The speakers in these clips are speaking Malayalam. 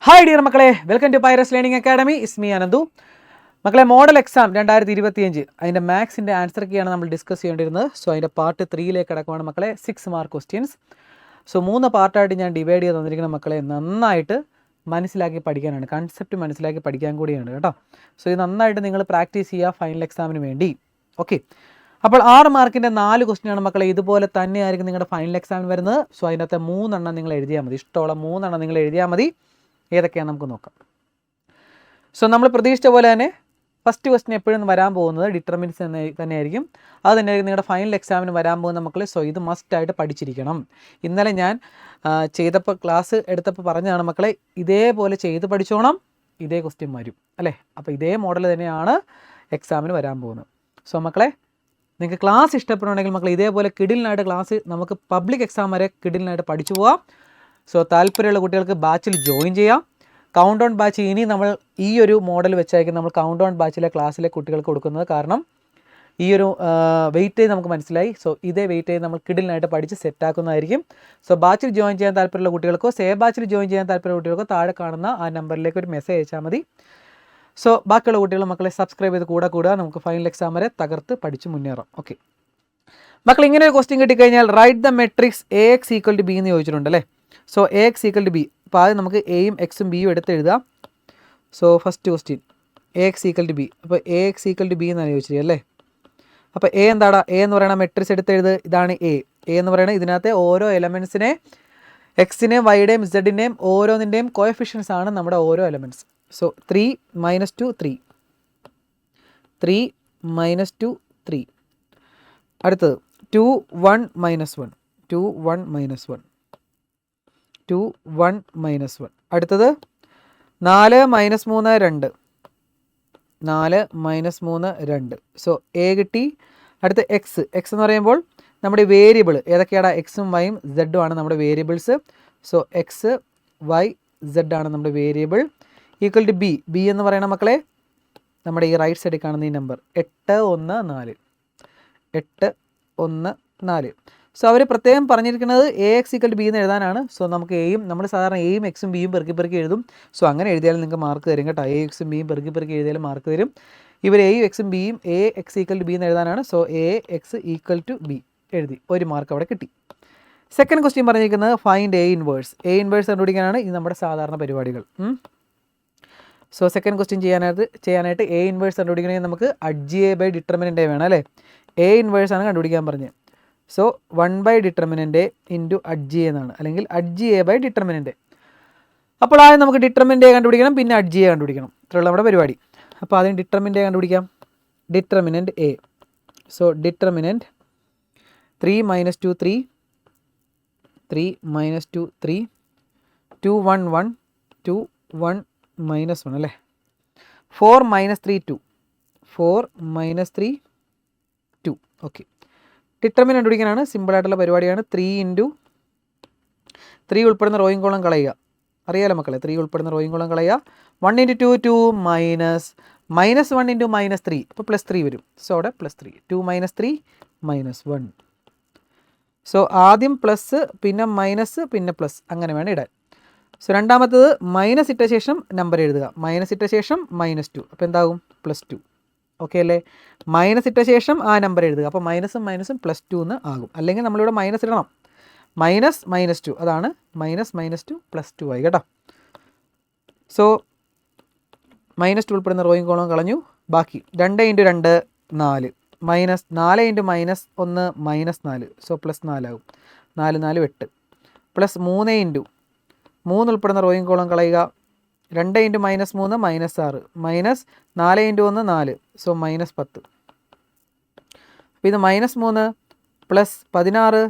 ഹായ് ഡിയർ മക്കളെ, welcome to Pyrus learning academy. It's me Ananthu. മക്കളെ, മോഡൽ എക്സാം 2025 അതിൻ്റെ മാത്സിൻ്റെ ആൻസർ കീയാണ് നമ്മൾ ഡിസ്കസ് ചെയ്യേണ്ടിരുന്നത്. സോ അതിൻ്റെ പാർട്ട് 3ലേക്ക് കിടക്കുവാണ് മക്കളെ. 6 മാർക്ക് ക്വസ്റ്റ്യൻസ്. സോ 3 പാർട്ടായിട്ട് ഞാൻ ഡിവൈഡ് ചെയ്ത് തന്നിരിക്കുന്ന മക്കളെ നന്നായിട്ട് മനസ്സിലാക്കി പഠിക്കാനാണ്, കൺസെപ്റ്റ് മനസ്സിലാക്കി പഠിക്കാൻ കൂടിയാണ് കേട്ടോ. സോ ഇത് നന്നായിട്ട് നിങ്ങൾ പ്രാക്ടീസ് ചെയ്യുക ഫൈനൽ എക്സാമിന് വേണ്ടി. ഓക്കെ, അപ്പോൾ 6 മാർക്കിൻ്റെ 4 ക്വസ്റ്റ്യനാണ് മക്കളെ. ഇതുപോലെ തന്നെയായിരിക്കും നിങ്ങളുടെ ഫൈനൽ എക്സാമിന് വരുന്നത്. സോ അതിനകത്ത് 3 എണ്ണം നിങ്ങൾ എഴുതിയാൽ മതി. ഇഷ്ടമുള്ള 3 എണ്ണം നിങ്ങൾ എഴുതിയാൽ മതി. ഏതൊക്കെയാണ് നമുക്ക് നോക്കാം. സോ നമ്മൾ പ്രതീക്ഷിച്ച പോലെ തന്നെ ഫസ്റ്റ് ക്വസ്റ്റ്യൻ എപ്പോഴും വരാൻ പോകുന്നത് ഡിറ്റർമിനൻസ് തന്നെയായിരിക്കും. അത് തന്നെയായിരിക്കും നിങ്ങളുടെ ഫൈനൽ എക്സാമിന് വരാൻ പോകുന്ന മക്കളെ. സോ ഇത് മസ്റ്റായിട്ട് പഠിച്ചിരിക്കണം. ഇന്നലെ ഞാൻ ചെയ്തപ്പോൾ ക്ലാസ് എടുത്തപ്പോൾ പറഞ്ഞതാണ് മക്കളെ, ഇതേപോലെ ചെയ്ത് പഠിച്ചോണം, ഇതേ ക്വസ്റ്റ്യൻ വരും അല്ലേ. അപ്പോൾ ഇതേ മോഡൽ തന്നെയാണ് എക്സാമിന് വരാൻ പോകുന്നത്. സോ മക്കളെ, നിങ്ങൾക്ക് ക്ലാസ് ഇഷ്ടപ്പെടുന്നുണ്ടെങ്കിൽ മക്കളെ ഇതേപോലെ കിടിലിനായിട്ട് ക്ലാസ് നമുക്ക് പബ്ലിക് എക്സാം വരെ കിടിലിനായിട്ട് പഠിച്ചു പോവാം. സോ താല്പര്യമുള്ള കുട്ടികൾക്ക് ബാച്ചിൽ ജോയിൻ ചെയ്യാം. കൗണ്ട് ഡൗൺ ബാച്ച് ഇനി നമ്മൾ ഈ ഒരു മോഡൽ വെച്ചായിരിക്കും നമ്മൾ കൗണ്ട് ഡൗൺ ബാച്ചിലെ ക്ലാസ്സിലെ കുട്ടികൾക്ക് കൊടുക്കുന്നത്. കാരണം ഈ ഒരു വെയിറ്റേജ് നമുക്ക് മനസ്സിലായി. സോ ഇതേ വെയിറ്റേജ് നമ്മൾ കിടിലിനായിട്ട് പഠിച്ച് സെറ്റാക്കുന്നതായിരിക്കും. സോ ബാച്ചിൽ ജോയിൻ ചെയ്യാൻ താല്പര്യമുള്ള കുട്ടികൾക്കോ ബാച്ചിൽ ജോയിൻ ചെയ്യാൻ താല്പര്യമുള്ള കുട്ടികൾക്കോ താഴെ കാണുന്ന ആ നമ്പറിലേക്ക് ഒരു മെസ്സേജ് അയച്ചാൽ മതി. സോ ബാക്കിയുള്ള കുട്ടികൾ മക്കളെ സബ്സ്ക്രൈബ് ചെയ്ത് കൂടെ നമുക്ക് ഫൈനൽ എക്സാം വരെ തകർത്ത് പഠിച്ച് മുന്നേറാം. ഓക്കെ മക്കൾ, ഇങ്ങനെ ഒരു ക്വസ്റ്റ്യൻ കിട്ടിക്കഴിഞ്ഞാൽ write the matrix AX = B എന്ന് ചോദിച്ചിട്ടുണ്ട് അല്ലേ. So AX = B. അപ്പോൾ ആദ്യം നമുക്ക് എയും എക്സും ബിയും എടുത്ത് എഴുതാം. So first question AX = B. അപ്പോൾ AX = B എന്നാണ് ചോദിച്ചത് അല്ലേ. അപ്പോൾ എ എന്താടാ? എ എന്ന് പറയുന്ന മെട്രിക്സ് എടുത്ത് എഴുത്. ഇതാണ് എ എന്ന് പറയുന്നത്. ഇതിനകത്തെ ഓരോ എലമെൻസിനെ എക്സിനെയും വൈയുടെയും ഇസഡിൻ്റെയും ഓരോന്നിൻ്റെയും കോഎഫിഷ്യൻസ് ആണ് നമ്മുടെ ഓരോ എലമെൻറ്റ്സ്. സോ 3 - 2 3, 3 - 2 3. അടുത്തത് 2 1 - 1, 2 1 - 1, 2 1 - 1. അടുത്തത് 4 - 3 2, 4 - 3 2. സോ എ കിട്ടി. അടുത്ത എക്സ് എന്ന് പറയുമ്പോൾ നമ്മുടെ വേരിയബിൾ ഏതൊക്കെയാണ്? എക്സും വൈയും സെഡും ആണ് നമ്മുടെ variables. So x y z ആണ് നമ്മുടെ വേരിയബിൾ. = ബി എന്ന് പറയുന്ന മക്കളെ നമ്മുടെ ഈ റൈറ്റ് സൈഡിൽ കാണുന്ന ഈ നമ്പർ 8 1 4, 8 1 4. സോ അവർ പ്രത്യേകം പറഞ്ഞിരിക്കുന്നത് AX = B എന്ന് എഴുതാനാണ്. സോ നമുക്ക് നമ്മൾ സാധാരണ എയും എക്സും ബിയും പെറുക്കി എഴുതും. സോ അങ്ങനെ എഴുതിയാലും നിങ്ങൾക്ക് മാർക്ക് തരും കേട്ടോ. AXും ബിയും പെറുക്കി എഴുതിയാലും മാർക്ക് തരും. ഇവർ എയും എക്സും ബിയും AX = B എന്ന് എഴുതാനാണ്. സോ AX = B എഴുതി, 1 മാർക്ക് അവിടെ കിട്ടി. സെക്കൻഡ് ക്വസ്റ്റ്യൻ പറഞ്ഞിരിക്കുന്നത് find A inverse. A inverse കണ്ടുപിടിക്കാനാണ് ഇത് നമ്മുടെ സാധാരണ പരിപാടികൾ. സോ സെക്കൻഡ് ക്വസ്റ്റ്യൻ ചെയ്യാനായിട്ട് A ഇൻവേഴ്സ് കണ്ടുപിടിക്കണമെങ്കിൽ നമുക്ക് അഡ്ജിയെ ബൈ ഡിറ്റർമിനൻ്റ് വേണം അല്ലേ. A ഇൻവേഴ്സ് ആണ് കണ്ടുപിടിക്കാൻ പറഞ്ഞത്. സോ 1/ഡിറ്റർമിനൻ്റ് ഇൻറ്റു അഡ്ജി എന്നാണ്, അല്ലെങ്കിൽ അഡ്ജിയെ ബൈ ഡിറ്റർമിനൻ്റ്. അപ്പോൾ ആദ്യം നമുക്ക് ഡിറ്റർമിനൻ്റ് കണ്ടുപിടിക്കണം, പിന്നെ അഡ്ജിയെ കണ്ടുപിടിക്കണം. ഇത്രയുള്ള നമ്മുടെ പരിപാടി. അപ്പോൾ ആദ്യം ഡിറ്റർമിനൻ്റ് കണ്ടുപിടിക്കാം. Determinant A. സോ ഡിറ്റർമിനൻ്റ് 3 - 2 3, 3 - 2 3, 2 1 1, 2 1 - 1 അല്ലേ. 4 - 3 2, 4 - 3 2. ഓക്കെ, ഡിറ്റർമിനൻ്റ് കണ്ടുപിടിക്കാനാണ്. സിമ്പിളായിട്ടുള്ള പരിപാടിയാണ്. 3 × 3 ഉൾപ്പെടുന്ന റോയിങ് കോളം കളയുക. അറിയാലോ മക്കളെ, 3 ഉൾപ്പെടുന്ന റോയിങ് കോളം കളയുക. 1 × 2 2 -1 × -3, അപ്പോൾ +3 വരും. സോ അവിടെ +3, 2 - 3 -1. സോ ആദ്യം പ്ലസ്, പിന്നെ മൈനസ്, പിന്നെ പ്ലസ്, അങ്ങനെ വേണം ഇടാൻ. സോ രണ്ടാമത്തത് മൈനസ് ഇട്ട ശേഷം നമ്പർ എഴുതുക. മൈനസ് ഇട്ട ശേഷം -2, അപ്പോൾ എന്താകും? +2. ഓക്കെ അല്ലേ. മൈനസ് ഇട്ട ശേഷം ആ നമ്പർ എഴുതുക. അപ്പോൾ മൈനസും +2 എന്ന് ആകും. അല്ലെങ്കിൽ നമ്മളിവിടെ മൈനസ് ഇടണം. -2, അതാണ് -2 +2 ആയി കേട്ടോ. സോ -2 ഉൾപ്പെടുന്ന റോയിങ് കോളം കളഞ്ഞു. ബാക്കി 2 × 2 4, -4 × -1 -4. സോ +4 ആകും. 4 4 8, +3 × 3 ഉൾപ്പെടുന്ന റോയിങ് കോളം കളയുക. 2 × -3 -6, -4 × 1 4. സോ -10. അപ്പോൾ ഇത് -3 + 16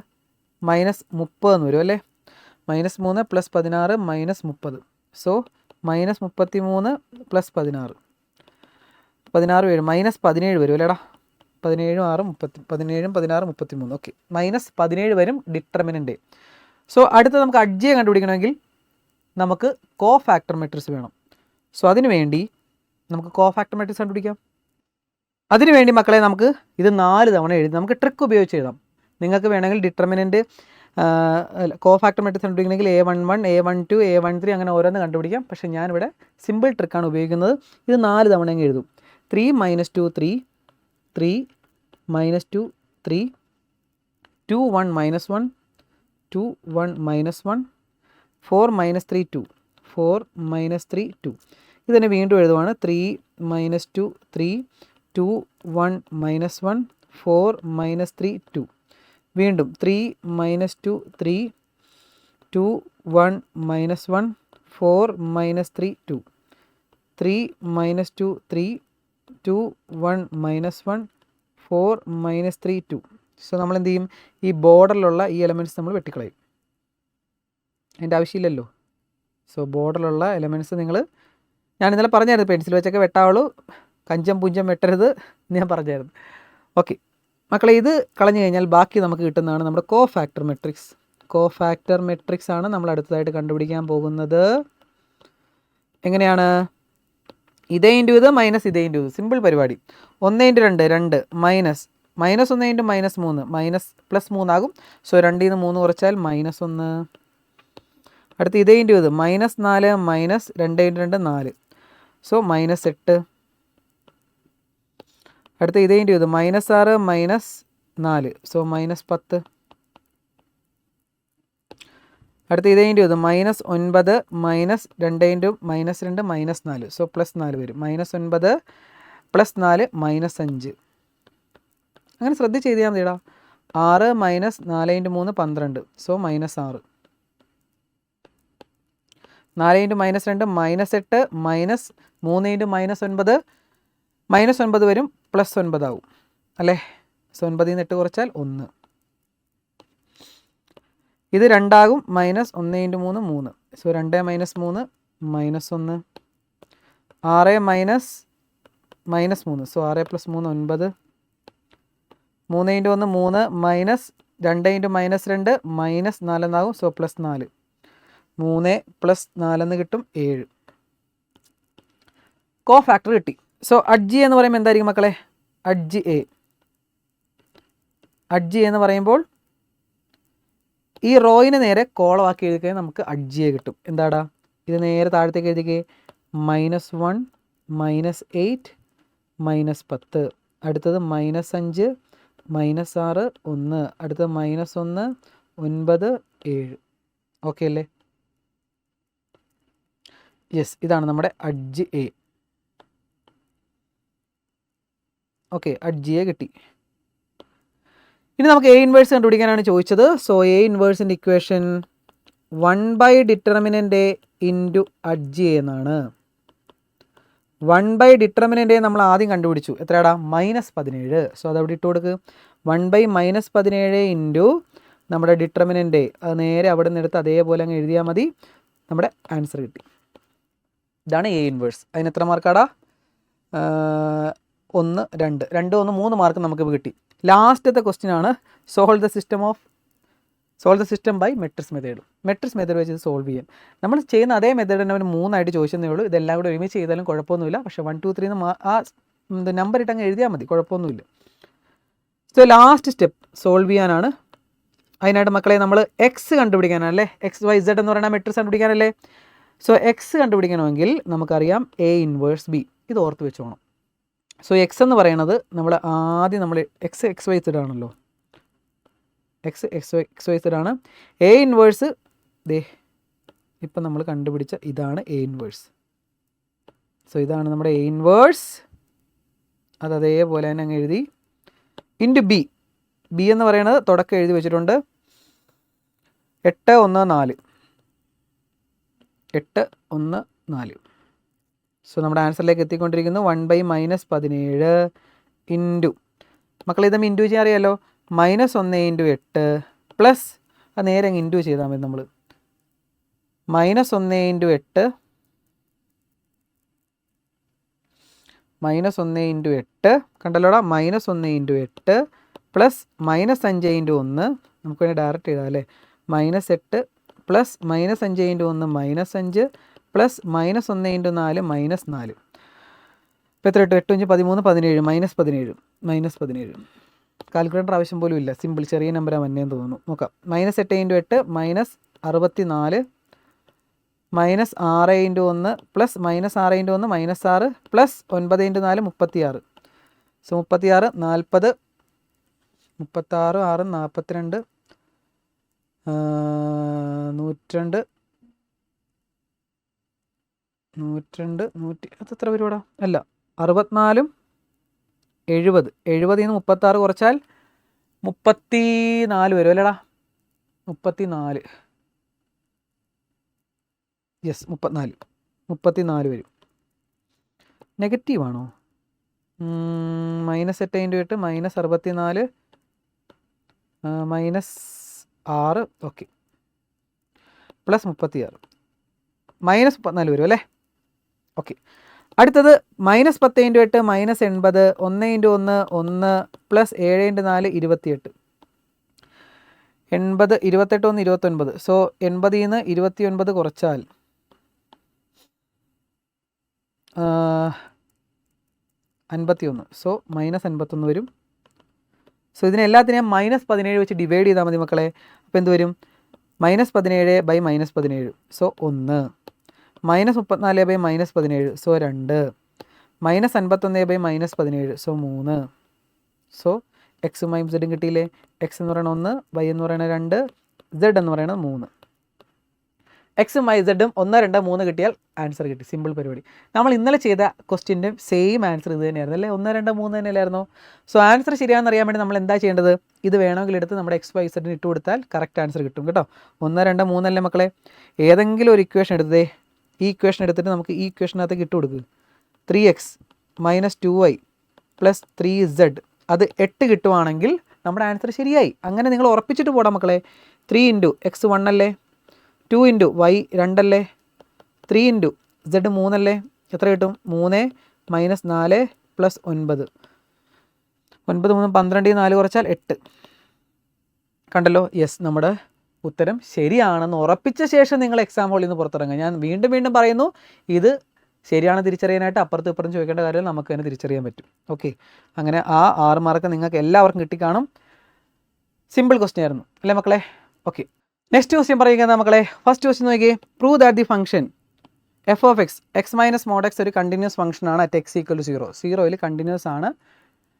-30 എന്ന് വരും അല്ലേ. -3 + 16 -30. സോ -33 + 16, 16 വരും. -17 വരും അല്ലേടാ. 17 16 33. ഓക്കെ, -17 വരും ഡിറ്റർമിനൻ്റ്. സോ അടുത്ത നമുക്ക് അഡ്ജിയെ കണ്ടുപിടിക്കണമെങ്കിൽ നമുക്ക് കോഫാക്ടർ മെട്രിക്സ് വേണം. സോ അതിനുവേണ്ടി നമുക്ക് കോഫാക്ടർ മെട്രിക്സ് കണ്ടുപിടിക്കാം. അതിനുവേണ്ടി മക്കളെ നമുക്ക് ഇത് 4 തവണ എഴുതി നമുക്ക് ട്രിക്ക് ഉപയോഗിച്ച് എഴുതാം. നിങ്ങൾക്ക് വേണമെങ്കിൽ ഡിറ്റർമിനൻ്റ് കോ ഫാക്ടർ മെട്രിക്സ് കണ്ടുപിടിക്കണമെങ്കിൽ A11 A12 A13 അങ്ങനെ ഓരോന്ന് കണ്ടുപിടിക്കാം. പക്ഷേ ഞാനിവിടെ സിമ്പിൾ ട്രിക്കാണ് ഉപയോഗിക്കുന്നത്. ഇത് 4 തവണ അങ്ങ് എഴുതും. 3 - 2 3 3 - 2 3 2 1 - 1 2 1 - 1 4 - 3 2 4 - 3 2. ഇതിനെ വീണ്ടും എഴുതുവാണ്. 3 - 2 3 2 1 - 1 4 - 3 2. വീണ്ടും 3 - 2 3 2 1 - 1 4 - 3 2. 3 - 2 3 2 1 - 1 4 - 3 2. സോ നമ്മൾ എന്ത് ചെയ്യും? ഈ ബോർഡറിലുള്ള ഈ എലമെൻറ്റ്സ് നമ്മൾ വെട്ടിക്കളയും. അതിൻ്റെ ആവശ്യമില്ലല്ലോ. സോ ബോർഡറിലുള്ള എലമെൻറ്റ്സ് ഞാൻ ഇന്നലെ പറഞ്ഞായിരുന്നു പെൻസിൽ വെച്ചൊക്കെ വെട്ടാവുള്ളൂ, കഞ്ചം പുഞ്ചം വെട്ടരുത് എന്ന് ഞാൻ പറഞ്ഞായിരുന്നു. ഓക്കെ മക്കളെ, ഇത് കളഞ്ഞു കഴിഞ്ഞാൽ ബാക്കി നമുക്ക് കിട്ടുന്നതാണ് നമ്മുടെ കോ ഫാക്ടർ മെട്രിക്സ്. കോ ഫാക്ടർ മെട്രിക്സ് ആണ് നമ്മൾ അടുത്തതായിട്ട് കണ്ടുപിടിക്കാൻ പോകുന്നത്. എങ്ങനെയാണ്? ഇതേ ഇൻറ്റു ഇത് മൈനസ് ഇതേ ഇൻറ്റു ഇത്. സിമ്പിൾ പരിപാടി. 1 × 2 2 മൈനസ് -1 × -3 മൈനസ് +3 ആകും. സോ 2 ൽ നിന്ന് 3 കുറച്ചാൽ -1. അടുത്ത് ഇതേ ഇൻറ്റു ഇത് -4 മൈനസ് 2 × 2 4. സോ -8. അടുത്ത ഇതേ ഇൻറ്റു ഇത് -6 മൈനസ് 4. സോ -10. അടുത്ത ഇതേ ഇൻറ്റു ഇത് -9 മൈനസ് 2 × -2 -4. സോ +4 വരും. -9 +4 -5. അങ്ങനെ ശ്രദ്ധിച്ച് എഴുതിയാൽ മതിടാ. 6 - 4 × 3 12. സോ -6. 4 × -2 -8 -3 × -9 വരും. +9 ആവും അല്ലേ? സോ 9 നിന്ന് 8 കുറച്ചാൽ 1. ഇത് 2 ആകും. -1 × 3 3. സോ 2 - 3 -1 6 - -3. സോ 6 + 3 9. 3 × 1 3 മൈനസ് 2 × -2 -4 എന്നാകും. സോ +4. 3 + 4 എന്ന് കിട്ടും 7. കോ ഫാക്ടർ കിട്ടി. സോ അഡ്ജ് എന്ന് പറയുമ്പോൾ എന്തായിരിക്കും മക്കളെ? Adj A. അഡ്ജ് എന്ന് പറയുമ്പോൾ ഈ റോയിന് നേരെ കോളമാക്കി എഴുതി കഴിഞ്ഞാൽ നമുക്ക് അഡ്ജ് എ കിട്ടും. എന്താടാ? ഇത് നേരെ താഴത്തേക്ക് എഴുതിക്കേ. -1 -8 -10. അടുത്തത് -5 -6 1. അടുത്തത് -1 9 7. ഓക്കെ അല്ലേ? യെസ്, ഇതാണ് നമ്മുടെ adj A. Okay, adj A കിട്ടി. ഇനി നമുക്ക് എ ഇൻവേഴ്സ് കണ്ടുപിടിക്കാനാണ് ചോദിച്ചത്. സോ എ ഇൻവേഴ്സിൻ്റെ equation 1/det A into adj A എന്നാണ്. 1/det A നമ്മൾ ആദ്യം കണ്ടുപിടിച്ചു. എത്രയാടാ? -17. സോ അതവിടെ ഇട്ട് കൊടുക്ക്. 1/-17 ഇൻറ്റു നമ്മുടെ ഡിറ്റർമിനൻ്റ് എ. അത് നേരെ അവിടെ നിന്ന് എടുത്ത് അതേപോലെ അങ്ങ് എഴുതിയാൽ മതി. നമ്മുടെ ആൻസർ കിട്ടി. ഇതാണ് എ ഇൻവേഴ്സ്. അതിന് എത്ര മാർക്കാടാ? 1 2 2 1 3 മാർക്ക് നമുക്ക് കിട്ടി. ലാസ്റ്റത്തെ ക്വസ്റ്റ്യൻ ആണ് solve the system by matrix method. Matrix method വെച്ച് ഇത് സോൾവ് ചെയ്യാൻ നമ്മൾ ചെയ്യുന്ന അതേ മെത്തേഡ് തന്നെ അവന് 3 ആയിട്ട് ചോദിച്ചതേ ഉള്ളൂ. ഇതെല്ലാം കൂടെ ഒരുമിച്ച് ചെയ്താലും കുഴപ്പമൊന്നുമില്ല. പക്ഷേ 1 2 3 ആ നമ്പർ ഇട്ട് അങ്ങ് എഴുതിയാൽ മതി, കുഴപ്പമൊന്നുമില്ല. സോ ലാസ്റ്റ് സ്റ്റെപ്പ് സോൾവ് ചെയ്യാനാണ്. അതിനായിട്ട് മക്കളെ നമ്മൾ എക്സ് കണ്ടുപിടിക്കാനല്ലേ? XY Z എന്ന് പറയുന്ന മെട്രിക്സ് കണ്ടുപിടിക്കാനല്ലേ? സോ എക്സ് കണ്ടുപിടിക്കണമെങ്കിൽ നമുക്കറിയാം A ഇൻവേഴ്സ് B. ഇത് ഓർത്ത് വെച്ചോണം. സോ എക്സ് എന്ന് പറയുന്നത് നമ്മൾ ആദ്യം XY Z ആണല്ലോ. XY Z ആണ്. A ഇൻവേഴ്സ് ദേ ഇപ്പം നമ്മൾ കണ്ടുപിടിച്ച ഇതാണ് A ഇൻവേഴ്സ്. സോ ഇതാണ് നമ്മുടെ A ഇൻവേഴ്സ്. അത് അതേപോലെ തന്നെ അങ്ങ് എഴുതി. Into B. B എന്ന് പറയുന്നത് തുടക്കം എഴുതി വെച്ചിട്ടുണ്ട്. 8 1 4. 8 1 4. സോ നമ്മുടെ ആൻസറിലേക്ക് എത്തിക്കൊണ്ടിരിക്കുന്നു. 1/-17 ഇൻറ്റു മക്കളെ ഇതും ഇൻറ്റു ചെയ്യാൻ അറിയാമല്ലോ. -1 × 8 പ്ലസ് അത് നേരെ അങ്ങ് ഇൻറ്റു ചെയ്താൽ മതി. നമ്മൾ -1 × 8 -1 × 8 കണ്ടല്ലോടാ. -1 × 8 പ്ലസ് -5 × 1 നമുക്ക് വേണ്ടി ഡയറക്റ്റ് ചെയ്താൽ അല്ലേ. -8 പ്ലസ് -5 × 1 -5 പ്ലസ് -1 × 4 -4. ഇപ്പോൾ എത്ര 8 8 5 13 17 -17. കാൽക്കുലേറ്റർ ആവശ്യം പോലും ഇല്ല, സിമ്പിൾ ചെറിയ നമ്പറാണ് വന്നേന്ന് തോന്നുന്നു. നോക്കാം. -8 × 8 -64 -6 × 1 പ്ലസ് -6 × 1 -6 പ്ലസ് 9 × 4 36. സോ 36 40 36 6 42 102 അത് എത്ര വരുവാടാ? അല്ല 64 70. 70 നിന്ന് 36 കുറച്ചാൽ 34 വരും അല്ലേടാ? 34. യെസ് 34 വരും. നെഗറ്റീവാണോ? -8 × 8 -64 -6 ഓക്കെ പ്ലസ് 36 -34 വരും അല്ലേ? ഓക്കെ. അടുത്തത് -10 × 8 -80 1 × 1 1 പ്ലസ് 7 × 4 28. 80 28 1 29. സോ 80 നിന്ന് 29 കുറച്ചാൽ 51. സോ -51 വരും. സോ ഇതിനെല്ലാത്തിനെയും -17 വെച്ച് ഡിവൈഡ് ചെയ്താൽ മതി മക്കളെ. അപ്പോൾ എന്ത് വരും? -17 / -17. സോ 1. -34 / -17. സോ 2. -51 / -17. സോ 3. സോ എക്സും വൈയും സെഡും കിട്ടിയില്ലേ? എക്സ് എന്ന് പറയുന്നത് 1, വൈ എന്ന് പറയുന്നത് 2, സെഡ് എന്ന് പറയുന്നത് 3. എക്സും വൈ സെഡും 1 2 3 കിട്ടിയാൽ ആൻസർ കിട്ടി. സിമ്പിൾ പരിപാടി. നമ്മൾ ഇന്നലെ ചെയ്ത ക്വസ്റ്റ്യൻ്റെ സെയിം ആൻസർ ഇത് തന്നെയായിരുന്നു അല്ലേ? 1 2 3 തന്നെയല്ലായിരുന്നോ? സോ ആൻസർ ശരിയാണെന്ന് അറിയാൻ വേണ്ടി നമ്മൾ എന്താ ചെയ്യേണ്ടത്? ഇത് വേണമെങ്കിൽ എടുത്ത് നമ്മുടെ എക്സ് വൈ സെഡിന് ഇട്ട് കൊടുത്താൽ കറക്റ്റ് ആൻസർ കിട്ടും കേട്ടോ. 1 2 3 അല്ലേ മക്കളെ? ഏതെങ്കിലും ഒരു ഇക്വേഷൻ എടുത്തേ, ഈ ഇക്വേഷൻ എടുത്തിട്ട് നമുക്ക് ഈ ഇക്വേഷനകത്തേക്ക് ഇട്ട് കൊടുക്കുക. 3x - 2y + 3z അത് 8 കിട്ടുവാണെങ്കിൽ നമ്മുടെ ആൻസർ ശരിയായി. അങ്ങനെ നിങ്ങൾ ഉറപ്പിച്ചിട്ട് പോടാം മക്കളെ. 3 × x 1 അല്ലേ? 2 × y 2 അല്ലേ? 3 × z 3 അല്ലേ? എത്ര കിട്ടും? 3 - 4 + 9. 9 3 12 4 കുറച്ചാൽ 8. കണ്ടല്ലോ? യെസ്, നമ്മുടെ ഉത്തരം ശരിയാണെന്ന് ഉറപ്പിച്ച ശേഷം നിങ്ങൾ എക്സാം ഹോളിൽ നിന്ന് പുറത്തിറങ്ങുക. ഞാൻ വീണ്ടും പറയുന്നു, ഇത് ശരിയാണ് തിരിച്ചറിയാനായിട്ട് അപ്പുറത്തും ഇപ്പുറത്തും ചോദിക്കേണ്ട കാര്യം നമുക്ക് തന്നെ തിരിച്ചറിയാൻ പറ്റും. ഓക്കെ, അങ്ങനെ ആ 6 മാർക്ക് നിങ്ങൾക്ക് എല്ലാവർക്കും കിട്ടിക്കാണും. സിമ്പിൾ ക്വസ്റ്റ്യൻ ആയിരുന്നു അല്ലേ മക്കളെ? ഓക്കെ, നെക്സ്റ്റ് ക്വസ്റ്റ്യൻ പറയുക മക്കളെ. ഫസ്റ്റ് ക്വസ്റ്റ്യൻ നോക്കിയേ. Prove that the function f of x -mod x ഒരു കണ്ടിന്യൂസ് ഫംഗ്ഷനാണ് അറ്റ് x = 0. 0യിൽ കണ്ടിന്യൂസ് ആണ്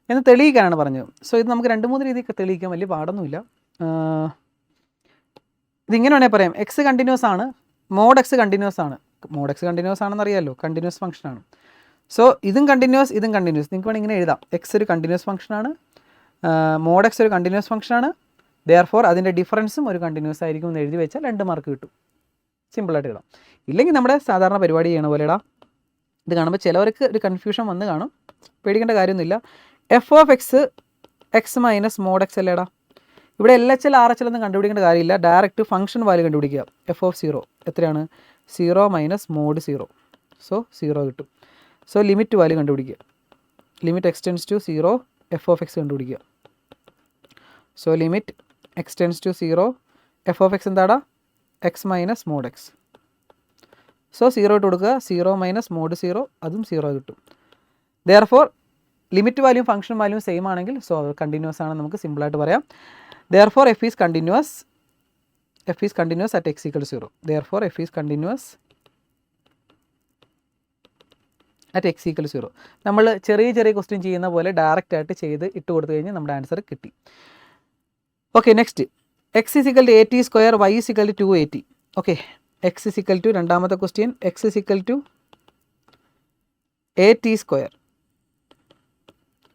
എന്ന് തെളിയിക്കാനാണ് പറഞ്ഞത്. സോ ഇത് നമുക്ക് 2-3 രീതിക്ക് തെളിയിക്കാൻ വലിയ പാടൊന്നുമില്ല. ഇതിങ്ങനെ വേണേൽ പറയാം. എക്സ് കണ്ടിന്യൂസ് ആണ്, മോഡ് എക്സ് കണ്ടിന്യൂസ് ആണ്. മോഡ് എക്സ് കണ്ടിന്യൂസ് ആണെന്ന് അറിയാമല്ലോ, കണ്ടിന്യൂസ് ഫംഗ്ഷനാണ്. സോ ഇതും കണ്ടിന്യൂസ്, ഇതും കണ്ടിന്യൂസ്. നിങ്ങൾക്ക് വേണമെങ്കിൽ ഇങ്ങനെ എഴുതാം. എക്സ് ഒരു കണ്ടിന്യൂസ് ഫംഗ്ഷനാണ്, മോഡ് എക്സ് ഒരു കണ്ടിന്യൂസ് ഫംഗ്ഷനാണ്. ദെയർഫോർ അതിൻ്റെ ഡിഫറൻസും ഒരു കണ്ടിന്യൂസ് ആയിരിക്കും എന്ന് എഴുതി വെച്ചാൽ 2 മാർക്ക് കിട്ടും. സിമ്പിളായിട്ട് ഇടാം. ഇല്ലെങ്കിൽ നമ്മുടെ സാധാരണ പരിപാടി ചെയ്യണ പോലെ ഇടാം. ഇത് കാണുമ്പോൾ ചിലവർക്ക് ഒരു കൺഫ്യൂഷൻ വന്ന് കാണും. പേടിക്കേണ്ട കാര്യമൊന്നുമില്ല. F of x x minus mod x അല്ലേടാ. ഇവിടെ LHL RHL ഒന്നും കണ്ടുപിടിക്കേണ്ട കാര്യമില്ല. ഡയറക്റ്റ് ഫംഗ്ഷൻ വാല്യൂ കണ്ടുപിടിക്കുക. എഫ് ഓഫ് 0 എത്രയാണ്? 0 മൈനസ് മോഡ് 0. സോ 0 കിട്ടും. സോ ലിമിറ്റ് വാല്യൂ കണ്ടുപിടിക്കുക. Limit x tends to 0 f of x കണ്ടുപിടിക്കുക. So limit x tends to 0 f of x എന്താടാ? X minus mod x. So 0 ഇട്ട് കൊടുക്കുക. 0 മൈനസ് മോഡ് 0, അതും 0 കിട്ടും. ദെയർഫോർ ലിമിറ്റ് വാല്യൂം ഫംഗ്ഷൻ വാല്യൂം സെയിം ആണെങ്കിൽ സോ കണ്ടിന്യൂസ് ആണെന്ന് നമുക്ക് സിമ്പിളായിട്ട് പറയാം. Therefore f is continuous at x = 0. Therefore f is continuous at x = 0. നമ്മൾ ചെറിയ ക്വസ്റ്റ്യൻ ചെയ്യുന്ന പോലെ ഡയറക്റ്റ് ആയിട്ട് ചെയ്ത് ഇട്ട് കൊടുത്തു കഴിഞ്ഞാൽ നമ്മുടെ ആൻസർ കിട്ടി. Okay, next x = at², y = 2at. Okay, x = രണ്ടാമത്തെ question x = at²,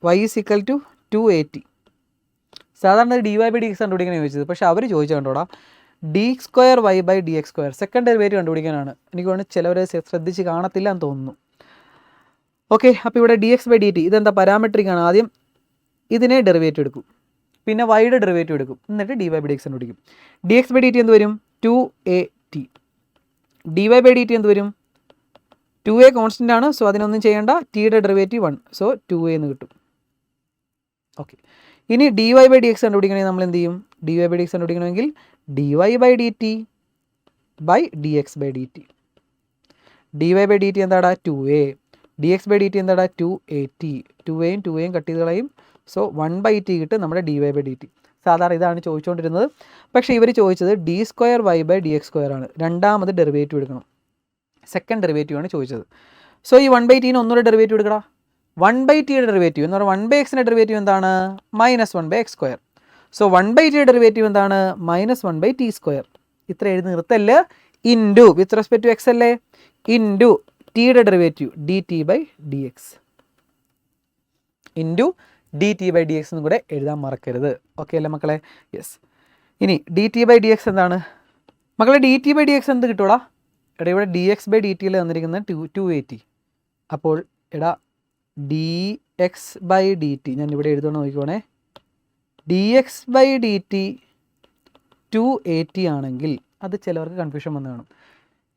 y = 2at. സാധാരണ dy/dx കണ്ടുപിടിക്കാൻ ചോദിച്ചത്, പക്ഷേ അവർ ചോദിച്ചു കണ്ടോടാ d²y/dx². സെക്കൻഡ് ഡെറിവേറ്റീവ് കണ്ടുപിടിക്കാനാണ്. എനിക്ക് തോന്നുന്നു ചിലവർ ശ്രദ്ധിച്ച് കാണത്തില്ല എന്ന് തോന്നുന്നു. ഓക്കെ, അപ്പോൾ ഇവിടെ dx/dt ഇതെന്താ? പാരാമെട്രിക് ആണ്. ആദ്യം ഇതിനെ ഡെറിവേറ്റീവ് എടുക്കും, പിന്നെ വൈയുടെ ഡെറിവേറ്റീവ് എടുക്കും, എന്നിട്ട് dy/dx കണ്ടുപിടിക്കും. dx/dt എന്ത് വരും? 2at. dy/dt എന്ത് വരും? 2a കോൺസ്റ്റൻ്റ് ആണ്. സോ അതിനൊന്നും ചെയ്യേണ്ട. ടിയുടെ ഡെറിവേറ്റീവ് 1. സോ 2a എന്ന് കിട്ടും. ഓക്കെ, ഇനി dy/dx കണ്ടുപിടിക്കണമെങ്കിൽ നമ്മൾ എന്ത് ചെയ്യും? dy/dx കണ്ടുപിടിക്കണമെങ്കിൽ dy/dt/dx/dt. dy/dt എന്താടാ? 2a. dx/dt എന്താടാ? 2at. 2aയും 2aയും കട്ട് ചെയ്ത് കളയും. സോ 1/t കിട്ടും നമ്മുടെ dy/dt. സാധാരണ ഇതാണ് ചോദിച്ചുകൊണ്ടിരുന്നത്. പക്ഷേ ഇവർ ചോദിച്ചത് d²y/dx² ആണ്. രണ്ടാമത് ഡെറിവേറ്റീവ് എടുക്കണം. സെക്കൻഡ് ഡെറിവേറ്റീവ് ആണ് ചോദിച്ചത്. സോ ഈ 1/tന് ഒന്നുകൂടെ ഡെറിവേറ്റീവ് എടുക്കടാ. 1/tയുടെ ഡെറിവേറ്റീവ് എന്ന് പറഞ്ഞാൽ 1/xൻ്റെ ഡെറിവേറ്റീവ് എന്താണ്? -1/x². സോ 1/tയുടെ ഡെറിവേറ്റീവ് എന്താണ്? -1/t². ഇത്ര എഴുതി നിർത്തല്. Into with respect to x അല്ലേ, ഇൻറ്റു ടിയുടെ ഡെറിവേറ്റീവ് dt/dx, ഇൻറ്റു dt/dx എന്നും കൂടെ എഴുതാൻ മറക്കരുത്. ഓക്കെ അല്ലേ മക്കളെ? യെസ്. ഇനി dt/dx എന്താണ് മക്കളെ? dt/dx എന്ത് കിട്ടൂടാ? എടാ ഇവിടെ dx/dtയിൽ തന്നിരിക്കുന്നത് 280. അപ്പോൾ എടാ dx/dt ഞാൻ ഇവിടെ എഴുതണം, നോക്കിക്കോണേ. dx/dt 280 ആണെങ്കിൽ അത് ചിലവർക്ക് കൺഫ്യൂഷൻ വന്ന് കാണും.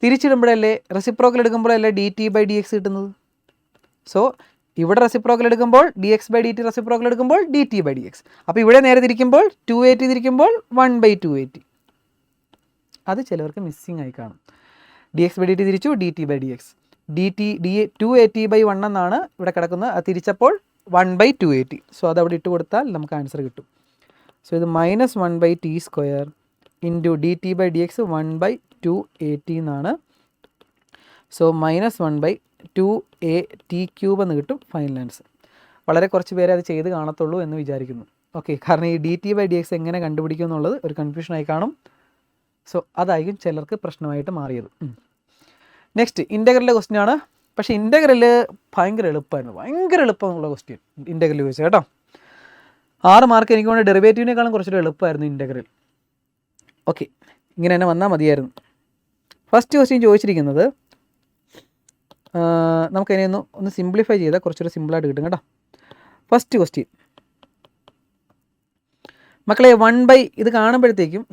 തിരിച്ചിടുമ്പോഴല്ലേ, റെസിപ്രോക്കൽ എടുക്കുമ്പോഴല്ലേ dt/dx കിട്ടുന്നത്. സോ ഇവിടെ റെസിപ്രോക്കൽ എടുക്കുമ്പോൾ dx/dt, റെസിപ്രോക്കൽ എടുക്കുമ്പോൾ dt/dx. അപ്പോൾ ഇവിടെ നേരെ തിരിക്കുമ്പോൾ 280 തിരിക്കുമ്പോൾ 1/280. അത് ചിലവർക്ക് മിസ്സിങ് ആയി കാണും. dx/dt തിരിച്ചു dt/dx. 280/1 എന്നാണ് ഇവിടെ കിടക്കുന്നത്. അത് തിരിച്ചപ്പോൾ 1/280. സോ അത് അവിടെ ഇട്ട് കൊടുത്താൽ നമുക്ക് ആൻസർ കിട്ടും. സോ ഇത് -1/t² ഇൻറ്റു dt/dx 1/280 എന്നാണ്. സോ -1/2at³ എന്ന് കിട്ടും ഫൈനൽ ആൻസർ. വളരെ കുറച്ച് പേരെ അത് ചെയ്ത് കാണത്തുള്ളൂ എന്ന് വിചാരിക്കുന്നു. ഓക്കെ, കാരണം ഈ dt/dx എങ്ങനെ കണ്ടുപിടിക്കും എന്നുള്ളത് ഒരു കൺഫ്യൂഷനായി കാണും. സോ അതായിരിക്കും ചിലർക്ക് പ്രശ്നമായിട്ട് മാറിയത്. നെക്സ്റ്റ് ഇൻ്റഗ്രലിൻ്റെ ക്വസ്റ്റ്യൻ ആണ്. പക്ഷേ ഇൻ്റഗ്രൽ ഭയങ്കര എളുപ്പമുള്ള ക്വസ്റ്റ്യൻ ഇൻ്റഗ്രൽ ചോദിച്ചത് കേട്ടോ. 6 മാർക്ക് എനിക്ക് വേണ്ടി ഡെറിവേറ്റീവിനേക്കാളും കുറച്ചുകൂടെ എളുപ്പമായിരുന്നു ഇൻ്റഗ്രൽ. ഓക്കെ, ഇങ്ങനെ തന്നെ വന്നാൽ മതിയായിരുന്നു. ഫസ്റ്റ് ക്വസ്റ്റ്യൻ ചോദിച്ചിരിക്കുന്നത് നമുക്കതിനെ ഒന്ന് സിംപ്ലിഫൈ ചെയ്താൽ കുറച്ചുകൂടെ സിമ്പിളായിട്ട് കിട്ടും കേട്ടോ. ഫസ്റ്റ് ക്വസ്റ്റ്യൻ മക്കളെ 1/, ഇത് കാണുമ്പോഴത്തേക്കും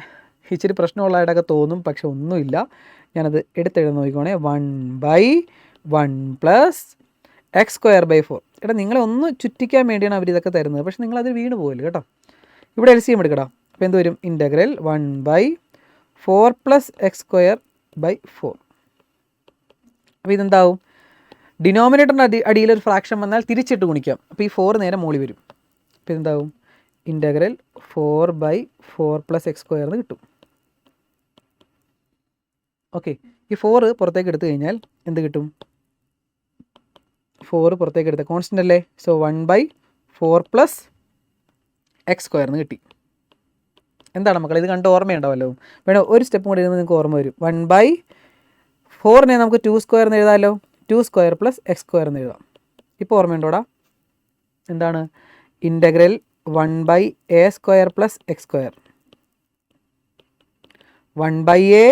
ഇച്ചിരി പ്രശ്നമുള്ളതായിട്ടൊക്കെ തോന്നും, പക്ഷെ ഒന്നുമില്ല. ഞാനത് എടുത്തെഴുതാൻ നോക്കിക്കോണേ. 1/1 + x²/4. എടാ നിങ്ങളെ ഒന്ന് ചുറ്റിക്കാൻ വേണ്ടിയാണ് അവരിതൊക്കെ തരുന്നത്, പക്ഷെ നിങ്ങളത് വീണ് പോകില്ല കേട്ടോ. ഇവിടെ LCM എടുക്കടാ. അപ്പോൾ എന്ത് വരും? Integral 1/4 + x²/4. അപ്പോൾ ഇതെന്താവും? ഡിനോമിനേറ്ററിൻ്റെ അടിയിലൊരു ഫ്രാക്ഷൻ വന്നാൽ തിരിച്ചിട്ട് ഗുണിക്കാം. അപ്പോൾ ഈ 4 നേരെ മോളി വരും. അപ്പോൾ ഇതെന്താവും? ഇൻ്റഗ്രൽ 4/4 + x² എന്ന് കിട്ടും. ഓക്കെ, ഈ 4 പുറത്തേക്ക് എടുത്തു കഴിഞ്ഞാൽ എന്ത് കിട്ടും? 4 പുറത്തേക്ക് എടുത്ത കോൺസ്റ്റൻ്റ് അല്ലേ. സോ 1/4 + x² എന്ന് കിട്ടി. എന്താണ് മക്കളെ, ഇത് കണ്ട് ഓർമ്മയുണ്ടാവല്ലോ. വേണം ഒരു സ്റ്റെപ്പ് കൂടി ഇരുന്ന് നിങ്ങൾക്ക് ഓർമ്മ വരും. 1/4നെ നമുക്ക് 2² എന്ന് എഴുതാമല്ലോ. 2² + x² എന്ന് എഴുതാം. ഇപ്പോൾ ഓർമ്മയുണ്ടോടാ? എന്താണ്? Integral 1/a² + x². 1/a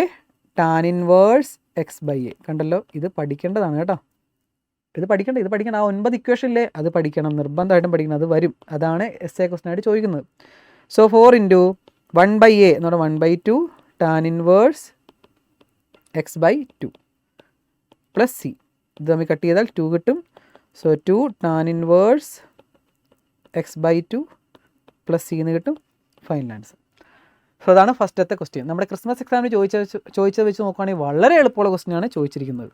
tan inverse x/a. കണ്ടല്ലോ, ഇത് പഠിക്കേണ്ടതാണ് കേട്ടോ. ഇത് പഠിക്കണം. ആ 9 ഇക്വേഷൻ ഇല്ലേ, അത് പഠിക്കണം, നിർബന്ധമായിട്ടും പഠിക്കണം. അത് വരും. അതാണ് essay ക്വസ്റ്റ്യൻ ആയിട്ട് ചോദിക്കുന്നത്. സോ 4 × 1/a എന്ന് പറഞ്ഞാൽ 1/2 tan ഇൻവേഴ്സ് x/2 + c. ഇത് നമ്മൾ കട്ട് ചെയ്താൽ 2 കിട്ടും. So 2 tan inverse x/2 + c എന്ന് കിട്ടും ഫൈനൽ ആൻസർ. സോ അതാണ് ഫസ്റ്റത്തെ ക്വസ്റ്റ്യൻ. നമ്മുടെ ക്രിസ്മസ് എക്സാമിന് ചോദിച്ചത് വെച്ച് നോക്കുകയാണെങ്കിൽ വളരെ എളുപ്പമുള്ള ക്വസ്റ്റ്യനാണ് ചോദിച്ചിരിക്കുന്നത്.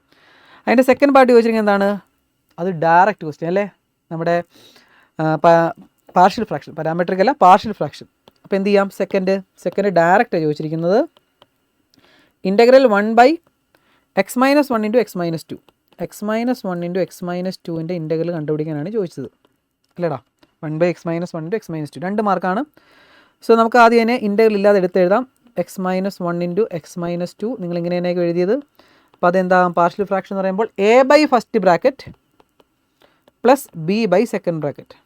അതിൻ്റെ സെക്കൻഡ് പാർട്ട് ചോദിച്ചിരിക്കുന്നത് എന്താണ്? അത് ഡയറക്റ്റ് ക്വസ്റ്റ്യൻ അല്ലേ, നമ്മുടെ പാർഷ്യൽ ഫ്രാക്ഷൻ, പാരാമെട്രിക് അല്ല, പാർഷ്യൽ ഫ്രാക്ഷൻ. അപ്പോൾ എന്ത് ചെയ്യാം? സെക്കൻഡ് ഡയറക്റ്റാണ് ചോദിച്ചിരിക്കുന്നത്. Integral 1/x - 1 × x - 2. x - 1 × x - 2ൻ്റെ integral കണ്ടുപിടിക്കാനാണ് ചോദിച്ചത് അല്ലേടാ. 1/x - 1 × x - 2 2 മാർക്കാണ്. സോ നമുക്ക് ആദ്യം തന്നെ ഇൻ്റഗ്രൽ ഇല്ലാതെ എടുത്തെഴുതാം. x - 1 × x - 2 നിങ്ങൾ ഇങ്ങനെ തന്നെയൊക്കെ എഴുതിയത്. അപ്പോൾ അതെന്താ? പാർഷ്യൽ ഫ്രാക്ഷൻ എന്ന് പറയുമ്പോൾ a/ഫസ്റ്റ് ബ്രാക്കറ്റ് + b/സെക്കൻഡ് ബ്രാക്കറ്റ്.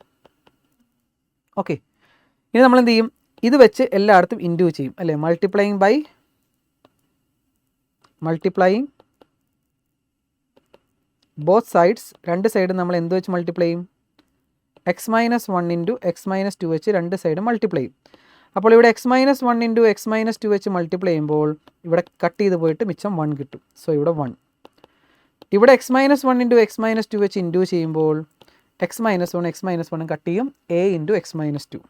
ഓക്കെ, ഇനി നമ്മൾ എന്ത് ചെയ്യും? ഇത് വെച്ച് എല്ലായിടത്തും ഇൻറ്റു ചെയ്യും അല്ലേ. Multiplying both sides. രണ്ട് സൈഡും നമ്മൾ എന്ത് വെച്ച് മൾട്ടിപ്ലൈ ചെയ്യും? x - 1 × x - 2 വെച്ച് രണ്ട് സൈഡും മൾട്ടിപ്ലൈ ചെയ്യും. അപ്പോൾ ഇവിടെ x - 1 × x - 2 വെച്ച് മൾട്ടിപ്ലൈ ചെയ്യുമ്പോൾ ഇവിടെ കട്ട് ചെയ്ത് പോയിട്ട് മിച്ചം 1 കിട്ടും. സോ ഇവിടെ 1. ഇവിടെ x - 1 × x - 2 വെച്ച് ഇൻറ്റു ചെയ്യുമ്പോൾ x - 1 x - 1 കട്ട് ചെയ്യും. a × x - 2.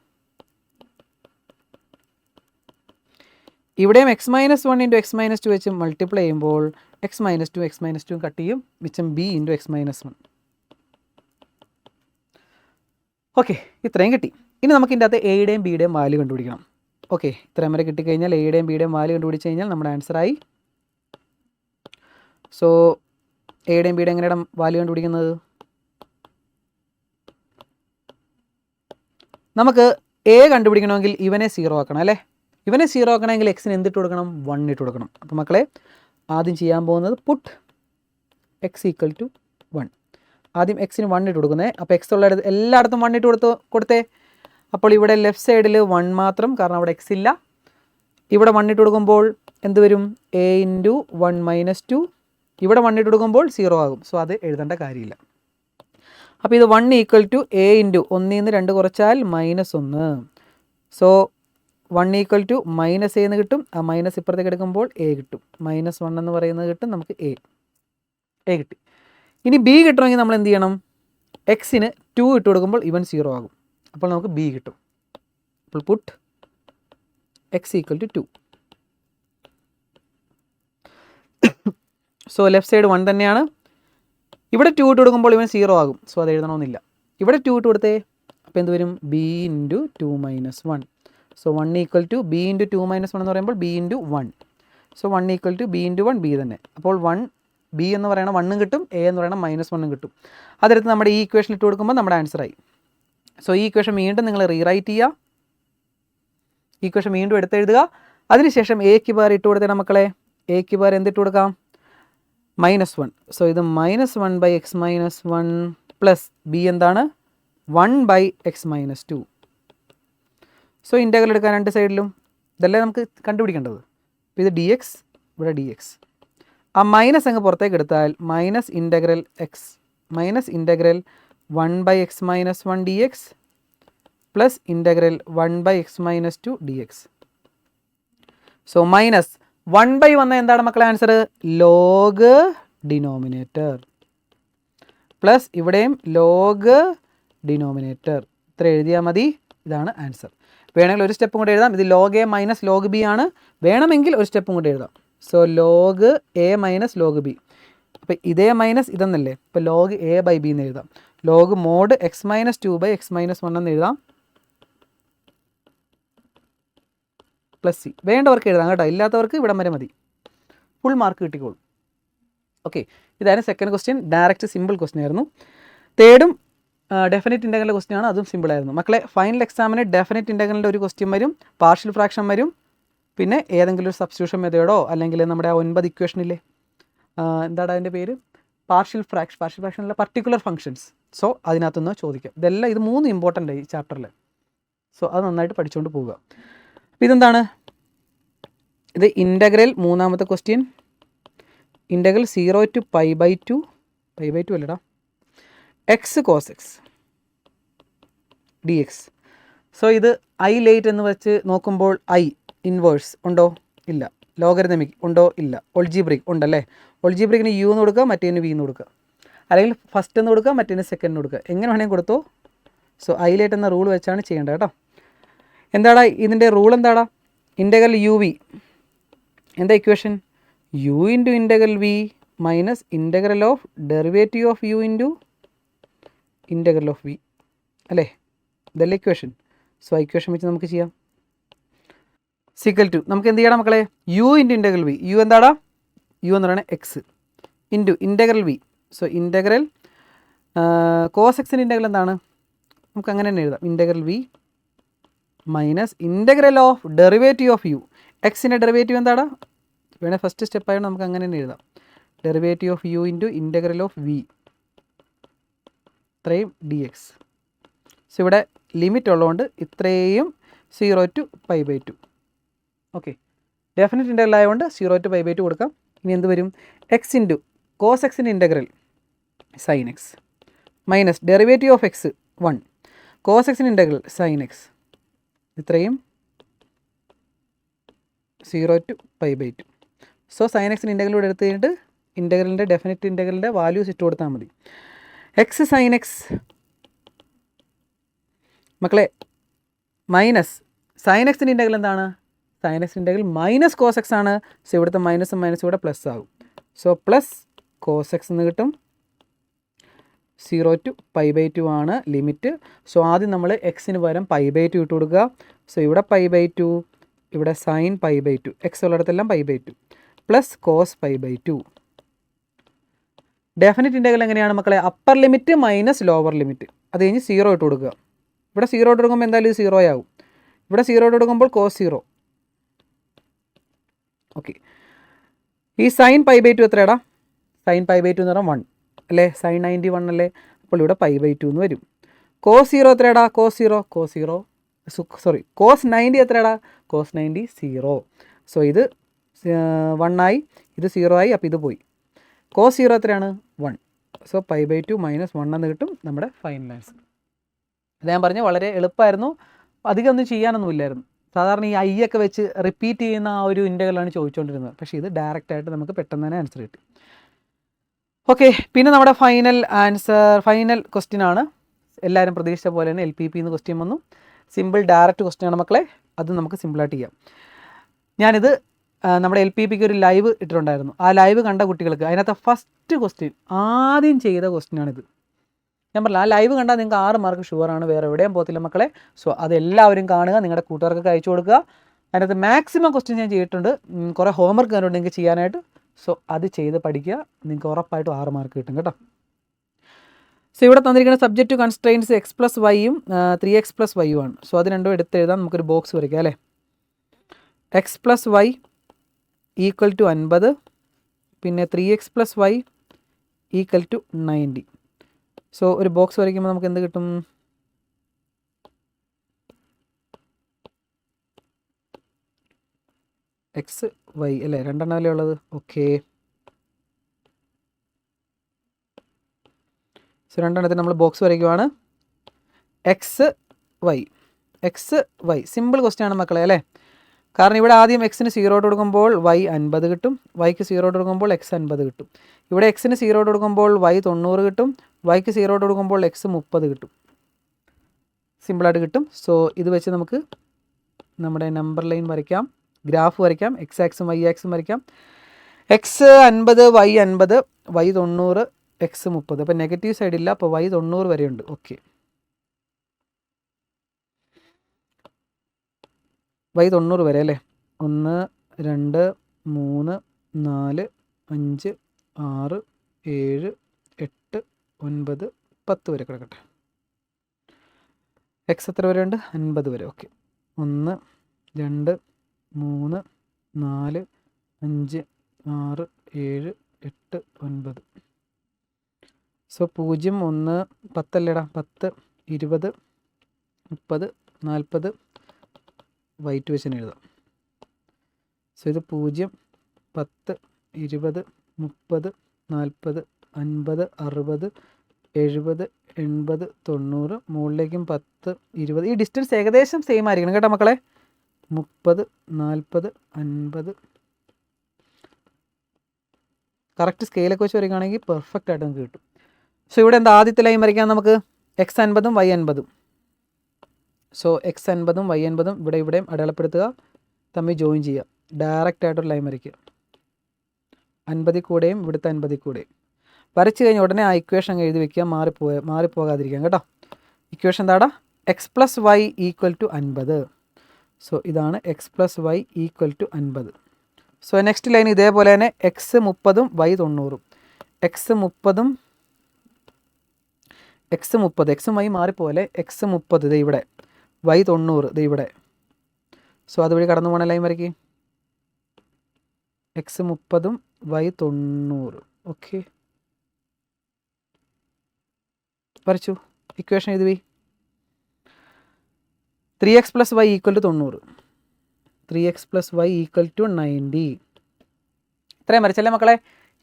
ഇവിടെയും x - 1 × x - 2 വെച്ച് മൾട്ടിപ്ലൈ ചെയ്യുമ്പോൾ x - 2 x - 2 കട്ട് ചെയ്യും. മിച്ചം b × x - 1. ഓക്കെ, ഇത്രയും കിട്ടി. ഇനി നമുക്ക് ഇതിൻ്റെ അകത്ത് എയുടെയും ബിയുടെയും വാല്യൂ കണ്ടുപിടിക്കണം. ഓക്കെ, ഇത്രയും വരെ കിട്ടിക്കഴിഞ്ഞാൽ എയുടെയും ബിയുടെയും വാല്യൂ കണ്ടുപിടിച്ച് കഴിഞ്ഞാൽ നമ്മുടെ ആൻസറായി. സോ എയുടെയും ബിയുടെയും എങ്ങനെയാണ് വാല്യൂ കണ്ടുപിടിക്കുന്നത്? നമുക്ക് എ കണ്ടുപിടിക്കണമെങ്കിൽ ഇവനെ 0 ആക്കണം അല്ലേ. ഇവനെ 0 ആക്കണമെങ്കിൽ എക്സിന് എന്തിട്ട് കൊടുക്കണം? 1 ഇട്ട് കൊടുക്കണം. അപ്പോൾ മക്കളെ ആദ്യം ചെയ്യാൻ പോകുന്നത് പുട്ട് എക്സ് ഈക്വൽ ടു 1. ആദ്യം എക്സിന് 1 ഇട്ട് കൊടുക്കുന്നത്. അപ്പോൾ എക്സ് ഉള്ള എല്ലായിടത്തും 1 ഇട്ട് കൊടുത്തേ. അപ്പോൾ ഇവിടെ ലെഫ്റ്റ് സൈഡിൽ 1 മാത്രം, കാരണം അവിടെ എക്സ് ഇല്ല. ഇവിടെ 1 ഇട്ട് കൊടുക്കുമ്പോൾ എന്ത് വരും? A into 1 - 2. ഇവിടെ 1 ഇട്ട് കൊടുക്കുമ്പോൾ 0 ആകും. സോ അത് എഴുതേണ്ട കാര്യമില്ല. അപ്പോൾ ഇത് 1 ഈക്വൽ ടു എ ഇൻറ്റു 1 നിന്ന് 2 കുറച്ചാൽ -1. So 1 equal to minus a എന്ന് കിട്ടും. ആ മൈനസ് ഇപ്പുറത്തേക്ക് എടുക്കുമ്പോൾ എ കിട്ടും. -1 എന്ന് പറയുന്നത് കിട്ടും. നമുക്ക് എ കിട്ടി. ഇനി ബി കിട്ടണമെങ്കിൽ നമ്മൾ എന്ത് ചെയ്യണം? എക്സിന് 2 ഇട്ട് കൊടുക്കുമ്പോൾ ഇവൻ 0 ആകും. അപ്പോൾ നമുക്ക് ബി കിട്ടും. അപ്പോൾ put x equal to 2. So left side 1 തന്നെയാണ്. ഇവിടെ 2 ഇട്ട് കൊടുക്കുമ്പോൾ ഇവൻ 0 ആകും. സോ അത് എഴുതണമെന്നില്ല. ഇവിടെ 2 ഇട്ട് കൊടുത്തേ. അപ്പോൾ എന്ത് വരും? B into 2 - 1. So 1 equal to B into 2 - 1 എന്ന് പറയുമ്പോൾ B into 1. So 1 equal to B into 1 B തന്നെ. അപ്പോൾ 1 ബി എന്ന് പറയുന്ന 1 കിട്ടും, എ എന്ന് പറയുന്ന -1 കിട്ടും. അതെടുത്ത് നമ്മുടെ ഈ ഇക്വേഷൻ ഇട്ട് കൊടുക്കുമ്പോൾ നമ്മുടെ ആൻസറായി. സോ ഈ ഇക്വേഷൻ വീണ്ടും നിങ്ങൾ റീറൈറ്റ് ചെയ്യുക. ഇക്വേഷൻ വീണ്ടും എടുത്തെഴുതുക. അതിനുശേഷം എക്ക് പകരം ഇട്ട് കൊടുത്തേ മക്കളെ. എക്ക് പകരം എന്തിട്ട് കൊടുക്കാം? -1. സോ ഇത് -1/x - 1 പ്ലസ് ബി എന്താണ്? 1/x - 2. സോ ഇൻ്റഗ്രൽ എടുക്കാൻ രണ്ട് സൈഡിലും. ഇതല്ലേ നമുക്ക് കണ്ടുപിടിക്കേണ്ടത്. അപ്പോൾ ഇത് ഡി എക്സ്, ഇവിടെ ഡി എക്സ്. ആ മൈനസ് അങ്ങ് പുറത്തേക്ക് എടുത്താൽ -(x) -(1/x - 1 dx plus (1/x - 2 dx. So minus 1/1 എന്താണ് മക്കളെ ആൻസർ? ലോഗ് ഡിനോമിനേറ്റർ പ്ലസ് ഇവിടെയും ലോഗ് ഡിനോമിനേറ്റർ. ഇത്ര എഴുതിയാൽ മതി. ഇതാണ് ആൻസർ. വേണമെങ്കിൽ ഒരു സ്റ്റെപ്പും കൂടെ എഴുതാം. ഇത് log A minus log B ആണ്. വേണമെങ്കിൽ ഒരു സ്റ്റെപ്പും കൂടെ എഴുതാം. So log A minus log B. അപ്പോൾ ഇതേ മൈനസ് ഇതെന്നല്ലേ. ഇപ്പോൾ ലോഗ് എ ബൈ ബി എന്ന് എഴുതാം. ലോഗ് മോഡ് x - 2/x - 1 എന്ന് എഴുതാം. Plus C. വേണ്ടവർക്ക് എഴുതാം കേട്ടോ. ഇല്ലാത്തവർക്ക് ഇവിടം വരെ മതി. ഫുൾ മാർക്ക് കിട്ടിക്കോളും. ഓക്കെ, ഇതായിരുന്നു second question. Direct simple question ആയിരുന്നു. തേർഡും ഡെഫിനിറ്റ് ഇൻ്റഗ്രലിൻ്റെ ക്വസ്റ്റ്യൻ ആണ്. അതും സിമ്പിളായിരുന്നു മക്കളെ. ഫൈനൽ എക്സാമിന് ഡെഫിനിറ്റ് ഇൻ്റഗ്രലിൻ്റെ ഒരു ക്വസ്റ്റ്യൻ വരും, പാർഷ്യൽ ഫ്രാക്ഷൻ വരും, പിന്നെ ഏതെങ്കിലും ഒരു സബ്സ്റ്റിറ്റ്യൂഷൻ മെത്തേഡോ അല്ലെങ്കിൽ നമ്മുടെ ആ 9 ഇക്വേഷനില്ലേ, എന്താണ് അതിൻ്റെ പേര്? പാർഷ്യൽ ഫ്രാക്ഷനല്ല, പർട്ടിക്കുലർ ഫങ്ഷൻസ്. സോ അതിനകത്തുനിന്ന് ചോദിക്കാം. ഇതെല്ലാം ഇത് 3 ഇമ്പോർട്ടൻ്റ് ഈ ചാപ്റ്ററിൽ. സോ അത് നന്നായിട്ട് പഠിച്ചുകൊണ്ട് പോവുക. അപ്പോൾ ഇതെന്താണ്? ഇത് ഇൻ്റഗ്രൽ മൂന്നാമത്തെ ക്വസ്റ്റ്യൻ. ഇൻ്റഗ്രൽ 0 to π/2 അല്ലടാ, x cos x dx. So ഇത് ഐ ലേറ്റ് എന്ന് വെച്ച് നോക്കുമ്പോൾ ഐ ഇൻവേഴ്സ് ഉണ്ടോ? ഇല്ല. ലോഗരിതമിക് ഉണ്ടോ? ഇല്ല. ഒൾജിബ്രിക് ഉണ്ടല്ലേ. ഒൾജിബ്രിക്കിന് യു എന്ന് കൊടുക്കുക, മറ്റേന് വി എന്ന് കൊടുക്കുക. അല്ലെങ്കിൽ ഫസ്റ്റ് എന്ന് കൊടുക്കുക, മറ്റേന് സെക്കൻഡ് എന്ന് കൊടുക്കുക. എങ്ങനെ വേണമെങ്കിൽ കൊടുത്തോ. സോ ഐ ലേറ്റ് എന്ന റൂൾ വെച്ചാണ് ചെയ്യേണ്ടത് കേട്ടോ. എന്താടാ ഇതിൻ്റെ റൂൾ? എന്താടാ? ഇൻ്റഗ്രൽ യു വി എന്താ equation? U into integral v minus integral of derivative of u into integral of v അല്ലേ. ഇതല്ലേ ഇക്വേഷൻ. സോ ഇക്വേഷൻ വെച്ച് നമുക്ക് ചെയ്യാം. സിക്കൽ ടു നമുക്ക് എന്ത് ചെയ്യണം മക്കളെ? U into integral v. U എന്താടാ? യു എന്ന് പറയുന്നത് x into integral v. So integral cos എക്സിൻ്റെ ഇൻ്റഗ്രൽ എന്താണ്? നമുക്ക് അങ്ങനെ തന്നെ എഴുതാം. Integral v minus integral of derivative of u. എക്സിൻ്റെ ഡെറിവേറ്റീവ് എന്താടാ? വേണേൽ ഫസ്റ്റ് സ്റ്റെപ്പ് ആയതുകൊണ്ട് നമുക്ക് അങ്ങനെ തന്നെ എഴുതാം. Derivative of u into integral of v ഇത്രയും ഡി എക്സ്. സോ ഇവിടെ ലിമിറ്റ് ഉള്ളതുകൊണ്ട് ഇത്രയും 0 to π/2. ഓക്കെ, ഡെഫിനിറ്റ് ഇൻ്റഗ്രൽ ആയതുകൊണ്ട് 0 to π/2 കൊടുക്കാം. ഇനി എന്ത് വരും? എക്സ് ഇൻറ്റു കോസ് എക്സിൻ്റെ integral sine x minus derivative of x 1 cos എക്സിൻ്റെ ഇൻ്റഗ്രൽ സൈൻ എക്സ് ഇത്രയും 0 to π/2. സോ സൈൻ എക്സിൻ്റെ ഇൻ്റഗ്രൽ എടുത്ത് കഴിഞ്ഞിട്ട് ഇൻ്റഗ്രലിൻ്റെ ഡെഫിനിറ്റ് ഇൻ്റഗ്രലിൻ്റെ വാല്യൂസ് ഇട്ട് കൊടുത്താൽ മതി. എക്സ് സൈൻ എക്സ് മക്കളെ മൈനസ് സൈൻ എക്സിൻ്റെ ഇൻ്റഗ്രൽ എന്താണ്? Sine x integral minus cos x ആണ്. സോ ഇവിടുത്തെ മൈനസും മൈനസും ഇവിടെ പ്ലസ് ആകും. സോ പ്ലസ് കോസ് എക്സ് എന്ന് കിട്ടും. 0 to π/2 ആണ് ലിമിറ്റ്. സോ ആദ്യം നമ്മൾ എക്സിന് പകരം π/2 ഇട്ട് കൊടുക്കുക. സോ ഇവിടെ π/2, ഇവിടെ സൈൻ π/2, എക്സ് ഉള്ളിടത്തെല്ലാം π/2 പ്ലസ് കോസ് π/2. ഡെഫിനിറ്റ് ഇൻ്റഗ്രൽ എങ്ങനെയാണ് മക്കളെ? Upper limit minus lower limit, അത് കഴിഞ്ഞ് 0 ഇട്ട് കൊടുക്കുക. ഇവിടെ 0 ഇട്ട് കൊടുക്കുമ്പോൾ എന്തായാലും ഇത് 0 ആവും. ഇവിടെ 0 ഇട്ട് കൊടുക്കുമ്പോൾ കോസ് 0. ഓക്കെ, ഈ സൈൻ π/2 എത്രയാടാ? സൈൻ π/2 എന്ന് പറഞ്ഞാൽ 1 അല്ലേ? സൈൻ 91 അല്ലേ? അപ്പോൾ ഇവിടെ π/2 എന്ന് വരും. കോസ് 0 എത്രയാടാ? കോസ് 90 എത്രയാടാ? കോസ് 90 0. സോ ഇത് 1 ആയി, ഇത് 0 ആയി, അപ്പോൾ ഇത് പോയി. കോസ് 0 എത്രയാണ്? 1. സോ π/2 മൈനസ് 1 എന്ന് കിട്ടും നമ്മുടെ ഫൈനൽ ആൻസർ. ഇത് ഞാൻ പറഞ്ഞ വളരെ എളുപ്പമായിരുന്നു, അധികം ഒന്നും ചെയ്യാനൊന്നുമില്ലായിരുന്നു. സാധാരണ ഈ ഐ ഒക്കെ വെച്ച് റിപ്പീറ്റ് ചെയ്യുന്ന ആ ഒരു ഇൻ്റഗ്രലാണ് ചോദിച്ചുകൊണ്ടിരുന്നത്. പക്ഷേ ഇത് ഡയറക്റ്റായിട്ട് നമുക്ക് പെട്ടെന്ന് തന്നെ ആൻസർ കിട്ടി. ഓക്കെ, പിന്നെ നമ്മുടെ ഫൈനൽ ക്വസ്റ്റ്യൻ ആണ്. എല്ലാവരും പ്രതീക്ഷിച്ച പോലെ തന്നെ LPP എന്ന് ക്വസ്റ്റ്യൻ വന്നു. സിമ്പിൾ ഡയറക്റ്റ് ക്വസ്റ്റ്യൻ ആണ് മക്കളെ, അത് നമുക്ക് സിമ്പിളായിട്ട് ചെയ്യാം. ഞാനിത് നമ്മുടെ LPPക്ക് ഒരു ലൈവ് ഇട്ടിട്ടുണ്ടായിരുന്നു. ആ ലൈവ് കണ്ട കുട്ടികൾക്ക് അതിനകത്ത് ഫസ്റ്റ് ക്വസ്റ്റ്യൻ ആദ്യം ചെയ്ത ക്വസ്റ്റ്യനാണിത്. ഞാൻ പറഞ്ഞില്ല, ആ ലൈവ് കണ്ടാൽ നിങ്ങൾക്ക് 6 മാർക്ക് ഷുവറാണ്, വേറെ എവിടെയും പോകത്തില്ല മക്കളെ. സോ അതെല്ലാവരും കാണുക, നിങ്ങളുടെ കൂട്ടുകാർക്ക് അയച്ചു കൊടുക്കുക. അതിനകത്ത് മാക്സിമം ക്വസ്റ്റ്യൻ ഞാൻ ചെയ്തിട്ടുണ്ട്. കുറേ ഹോംവർക്ക് കണ്ടുകൊണ്ട് നിങ്ങൾക്ക് ചെയ്യാനായിട്ട്. സോ അത് ചെയ്ത് പഠിക്കുക, നിങ്ങൾക്ക് ഉറപ്പായിട്ടും 6 മാർക്ക് കിട്ടും കേട്ടോ. സോ ഇവിടെ തന്നിരിക്കുന്ന സബ്ജക്റ്റ് കൺസ്ട്രെയിൻസ് x+y-യും 3x+y-യും ആണ്. സോ അത് രണ്ടും എടുത്ത് എഴുതാം. നമുക്കൊരു ബോക്സ് വരയ്ക്കാം അല്ലേ. x+y = 50, പിന്നെ 3x+y = 90. സോ ഒരു ബോക്സ് വരയ്ക്കുമ്പോൾ നമുക്ക് എന്ത് കിട്ടും? എക്സ് വൈ അല്ലേ, രണ്ടെണ്ണമല്ലേ ഉള്ളത്. ഓക്കെ, സോ രണ്ടെണ്ണത്തിന് നമ്മൾ ബോക്സ് വരയ്ക്കുവാണ്. എക്സ് വൈ സിമ്പിൾ ക്വസ്റ്റ്യൻ ആണ് മക്കളെ അല്ലേ. കാരണം ഇവിടെ ആദ്യം എക്സിന് 0 കൊടുക്കുമ്പോൾ y 50 കിട്ടും, വൈക്ക് 0 കൊടുക്കുമ്പോൾ x 50 കിട്ടും. ഇവിടെ എക്സിന് 0 കൊടുക്കുമ്പോൾ y 90 കിട്ടും, വൈക്ക് 0 കൊടുക്കുമ്പോൾ x 30 കിട്ടും. സിമ്പിളായിട്ട് കിട്ടും. സോ ഇത് വെച്ച് നമുക്ക് നമ്മുടെ നമ്പർ ലൈൻ വരയ്ക്കാം, ഗ്രാഫ് വരയ്ക്കാം, x ആക്സും y ആക്സും വരയ്ക്കാം. x 50, y 50, y 90, x 30. അപ്പോൾ നെഗറ്റീവ് സൈഡില്ല, അപ്പോൾ y 90 വരെയുണ്ട്. ഓക്കെ, y 90 വരെ അല്ലേ. 1 2 3 4 5 6 7 8 9 10 വരെ കിടക്കട്ടെ. എക്സ് എത്ര വരെ ഉണ്ട്? 50 വരെ. ഓക്കെ, 1 2 3 4 5 6 7 8 9. സോ 0 1 10 അല്ലേടാ. 10 20 30 40 വൈറ്റ് വെച്ച് തന്നെ എഴുതാം. സോ ഇത് 0 10 20 30 40 50 60 70 80 90, മുകളിലേക്കും 10 20. ഈ ഡിസ്റ്റൻസ് ഏകദേശം സെയിം ആയിരിക്കണം കേട്ടോ മക്കളെ. 30 40 50. കറക്റ്റ് സ്കെയിലൊക്കെ വെച്ച് വരികയാണെങ്കിൽ പെർഫെക്റ്റ് ആയിട്ട് നമുക്ക് കിട്ടും. സോ ഇവിടെ എന്താ ആദ്യത്തെ ലൈൻ വരയ്ക്കാൻ നമുക്ക്? x 50 y 50. So x 50 y 50 ഇവിടെയും അടയാളപ്പെടുത്തുക, തമ്മിൽ ജോയിൻ ചെയ്യുക, ഡയറക്റ്റ് ആയിട്ടൊരു ലൈൻ വരയ്ക്കുക. 50 കൂടെയും ഇവിടുത്തെ 50 കൂടെയും വരച്ച് കഴിഞ്ഞ് ഉടനെ ആ ഇക്വേഷൻ എഴുതി വയ്ക്കുക, മാറിപ്പോകാതിരിക്കാം കേട്ടോ. ഇക്വേഷൻ എന്താടാ? x+y = 50. സോ ഇതാണ് x+y = 50. സോ നെക്സ്റ്റ് ലൈൻ ഇതേപോലെ തന്നെ x 30 y 90. x 30 എക്സും y മാറിപ്പോലെ. x 30 ഇത് ഇവിടെ, y 90 ഇത് ഇവിടെ. സോ അതുവഴി കടന്നു പോകണ ലൈൻ വരയ്ക്ക്. x 30 y 90. ഓക്കെ, വരച്ചു. ഇക്വേഷൻ എഴുതി. 3x+y = 90. 3x+y = 90. ഇത്രയും വരച്ചല്ലേ മക്കളെ.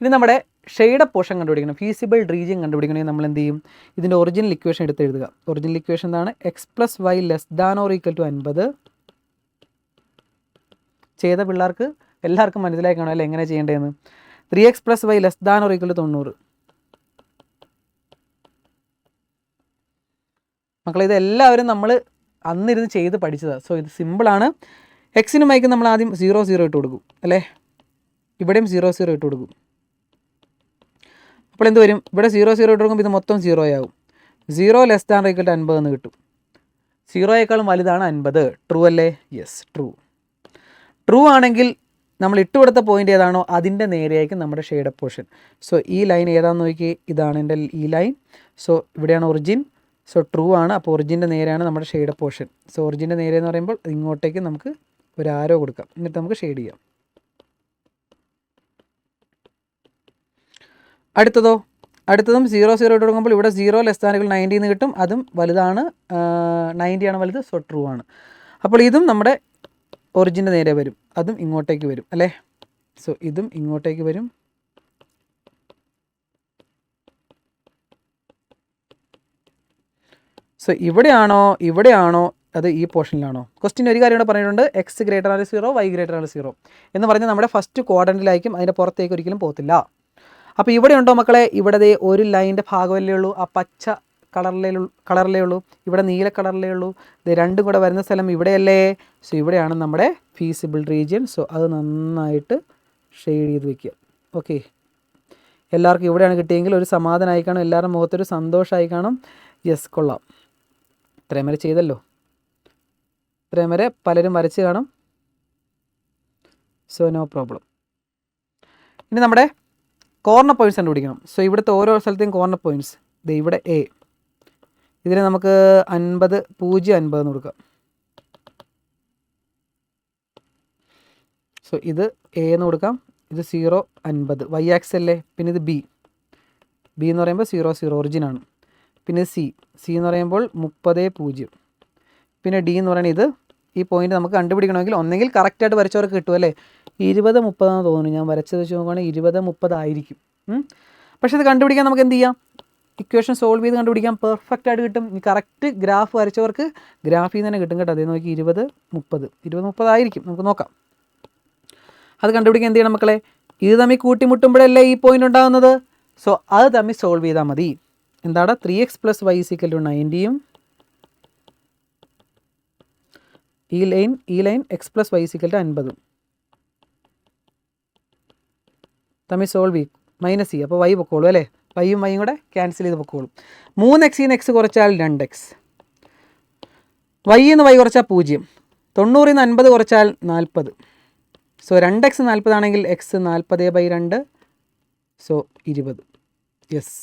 ഇനി നമ്മുടെ ഷെയ്ഡപ്പ് പോർഷൻ കണ്ടുപിടിക്കണം, ഫീസിബിൾ റീജിയൻ കണ്ടുപിടിക്കണമെങ്കിൽ നമ്മൾ എന്ത് ചെയ്യും? ഇതിൻ്റെ ഒറിജിനൽ ഇക്വേഷൻ എടുത്ത് എഴുതുക. ഒറിജിനൽ ഇക്വേഷൻ എന്താണ്? x+y <= 50. ചെയ്ത പിള്ളേർക്ക് എല്ലാവർക്കും മനസ്സിലായി കാണും അല്ലേ എങ്ങനെ ചെയ്യേണ്ടതെന്ന്. 3x+y <= 90. മക്കളെ ഇതെല്ലാവരും നമ്മൾ അന്നിരുന്ന് ചെയ്ത് പഠിച്ചതാണ്. സോ ഇത് സിമ്പിളാണ്. എക്സിനും വൈക്കും നമ്മൾ ആദ്യം 0 0 ഇട്ട് കൊടുക്കും അല്ലേ. ഇവിടെയും 0 0 ഇട്ട് കൊടുക്കും. അപ്പോൾ എന്ത് വരും? ഇവിടെ 0 0 ഇട്ട് കൊടുക്കുമ്പോൾ ഇത് മൊത്തം 0 ആവും. 0 less than or equal to 50 എന്ന് കിട്ടും. 0യേക്കാളും വലുതാണ് 50. ട്രൂ അല്ലേ? Yes, true. ട്രൂ ആണെങ്കിൽ നമ്മൾ ഇട്ട് കൊടുത്ത പോയിൻ്റ് ഏതാണോ അതിൻ്റെ നേരെയായിരിക്കും നമ്മുടെ ഷെയ്ഡ് പോർഷൻ. സോ ഈ ലൈൻ ഏതാണെന്ന് നോക്കി, ഇതാണ് എൻ്റെ ഈ ലൈൻ. സോ ഇവിടെയാണ് ഒറിജിൻ. സോ ട്രൂ ആണ്. അപ്പോൾ ഒറിജിൻ്റെ നേരെയാണ് നമ്മുടെ ഷെയ്ഡ് പോർഷൻ. സോ ഒറിജിൻ്റെ നേരെ എന്ന് പറയുമ്പോൾ ഇങ്ങോട്ടേക്ക് നമുക്ക് ഒരു ആരോ കൊടുക്കാം, എന്നിട്ട് നമുക്ക് ഷെയ്ഡ് ചെയ്യാം. അടുത്തതും 0 0 ഇട്ട് കൊടുക്കുമ്പോൾ ഇവിടെ 0 ലെസ് ദാൻ ഈക്വൽ 90 എന്ന് കിട്ടും. അതും വലുതാണ്, 90 ആണ് വലുത്. സോ ട്രൂ ആണ്. അപ്പോൾ ഇതും നമ്മുടെ ഒറിജിൻ്റെ നേരെ വരും, അതും ഇങ്ങോട്ടേക്ക് വരും അല്ലേ? സോ ഇതും ഇങ്ങോട്ടേക്ക് വരും. സോ ഇവിടെയാണോ അത് ഈ പോർഷനിലാണോ? ക്വസ്റ്റ്യൻ ഒരു കാര്യം ഇവിടെ പറഞ്ഞിട്ടുണ്ട്, എക്സ് ഗ്രേറ്റർ ആണ് 0, വൈ ഗ്രേറ്റർ ആണ് 0 എന്ന് പറഞ്ഞാൽ നമ്മുടെ ഫസ്റ്റ് ക്വാഡ്രൻറ്റിലായിരിക്കും, അതിൻ്റെ പുറത്തേക്ക് ഒരിക്കലും പോകത്തില്ല. അപ്പോൾ ഇവിടെ ഉണ്ടോ മക്കളെ? ഇവിടെ ഒരു ലൈൻ്റെ ഭാഗമല്ലേ ഉള്ളൂ, ആ പച്ച കളറിലേ ഉള്ളൂ, ഇവിടെ നീല കളറിലേ ഉള്ളൂ. ഇത് രണ്ടും കൂടെ വരുന്ന സ്ഥലം ഇവിടെയല്ലേ? സോ ഇവിടെയാണ് നമ്മുടെ ഫീസിബിൾ റീജിയൻ. സോ അത് നന്നായിട്ട് ഷെയ്ഡ് ചെയ്ത് വയ്ക്കുക. ഓക്കെ, എല്ലാവർക്കും ഇവിടെയാണ് കിട്ടിയെങ്കിൽ ഒരു സമാധാനമായി കാണും, എല്ലാവരുടെ മുഖത്തൊരു സന്തോഷമായി കാണും. യെസ്, കൊള്ളാം, ഇത്രയും വരെ ചെയ്തല്ലോ, ഇത്രയും വരെ പലരും വരച്ച് കാണും. So no problem. ഇനി നമ്മുടെ കോർണർ പോയിൻറ്റ്സ് കണ്ടുപിടിക്കണം. സോ ഇവിടുത്തെ ഓരോ സ്ഥലത്തെയും കോർണർ പോയിൻറ്റ്സ്, ഇത് ഇവിടെ എ, ഇതിന് നമുക്ക് 50 0 50 എന്ന് കൊടുക്കാം. സോ ഇത് എ എന്ന് കൊടുക്കാം, ഇത് 0 50 വൈ ആക്സ് അല്ലേ. പിന്നെ ഇത് ബി എന്ന് പറയുമ്പോൾ 0 0 ഒറിജിനാണ്. പിന്നെ സി എന്ന് പറയുമ്പോൾ 30 0. പിന്നെ ഡി എന്ന് പറയുന്നത് ഇത്, ഈ പോയിന്റ് നമുക്ക് കണ്ടുപിടിക്കണമെങ്കിൽ ഒന്നെങ്കിൽ കറക്റ്റായിട്ട് വരച്ചവർക്ക് കിട്ടും അല്ലേ. 20 30 ആണെന്ന് തോന്നുന്നു, ഞാൻ വരച്ചത് വെച്ച് നോക്കുകയാണെങ്കിൽ 20 30 ആയിരിക്കും. പക്ഷേ ഇത് കണ്ടുപിടിക്കാൻ നമുക്ക് എന്ത് ചെയ്യാം? ഇക്വേഷൻ സോൾവ് ചെയ്ത് കണ്ടുപിടിക്കാം, പെർഫെക്റ്റ് ആയിട്ട് കിട്ടും. ഈ കറക്റ്റ് ഗ്രാഫ് വരച്ചവർക്ക് ഗ്രാഫിൽ നിന്ന് തന്നെ കിട്ടും കേട്ടോ. അതേ നോക്കി 20 30 ആയിരിക്കും, നമുക്ക് നോക്കാം. അത് കണ്ടുപിടിക്കാൻ എന്ത് ചെയ്യണം മക്കളെ? ഇത് തമ്മിൽ കൂട്ടിമുട്ടുമ്പോഴല്ലേ ഈ പോയിന്റ് ഉണ്ടാകുന്നത്. സോ അത് തമ്മിൽ സോൾവ് ചെയ്താൽ മതി. എന്താണ്? 3x + y = 90യും ഈ ലൈൻ x + y = 50 തമ്മിൽ സോൾവ് ചെയ്യും. -c, അപ്പോൾ y പൊക്കോളൂ അല്ലേ. വൈയും കൂടെ ക്യാൻസൽ ചെയ്ത് പൊക്കോളും. 3x ന്ന് x കുറച്ചാൽ 2x, y എന്ന് y കുറച്ചാൽ 0, 90 ന്ന് 50 കുറച്ചാൽ 40. സോ 2x 40 ആണെങ്കിൽ x 40/2, സോ 20. യെസ്,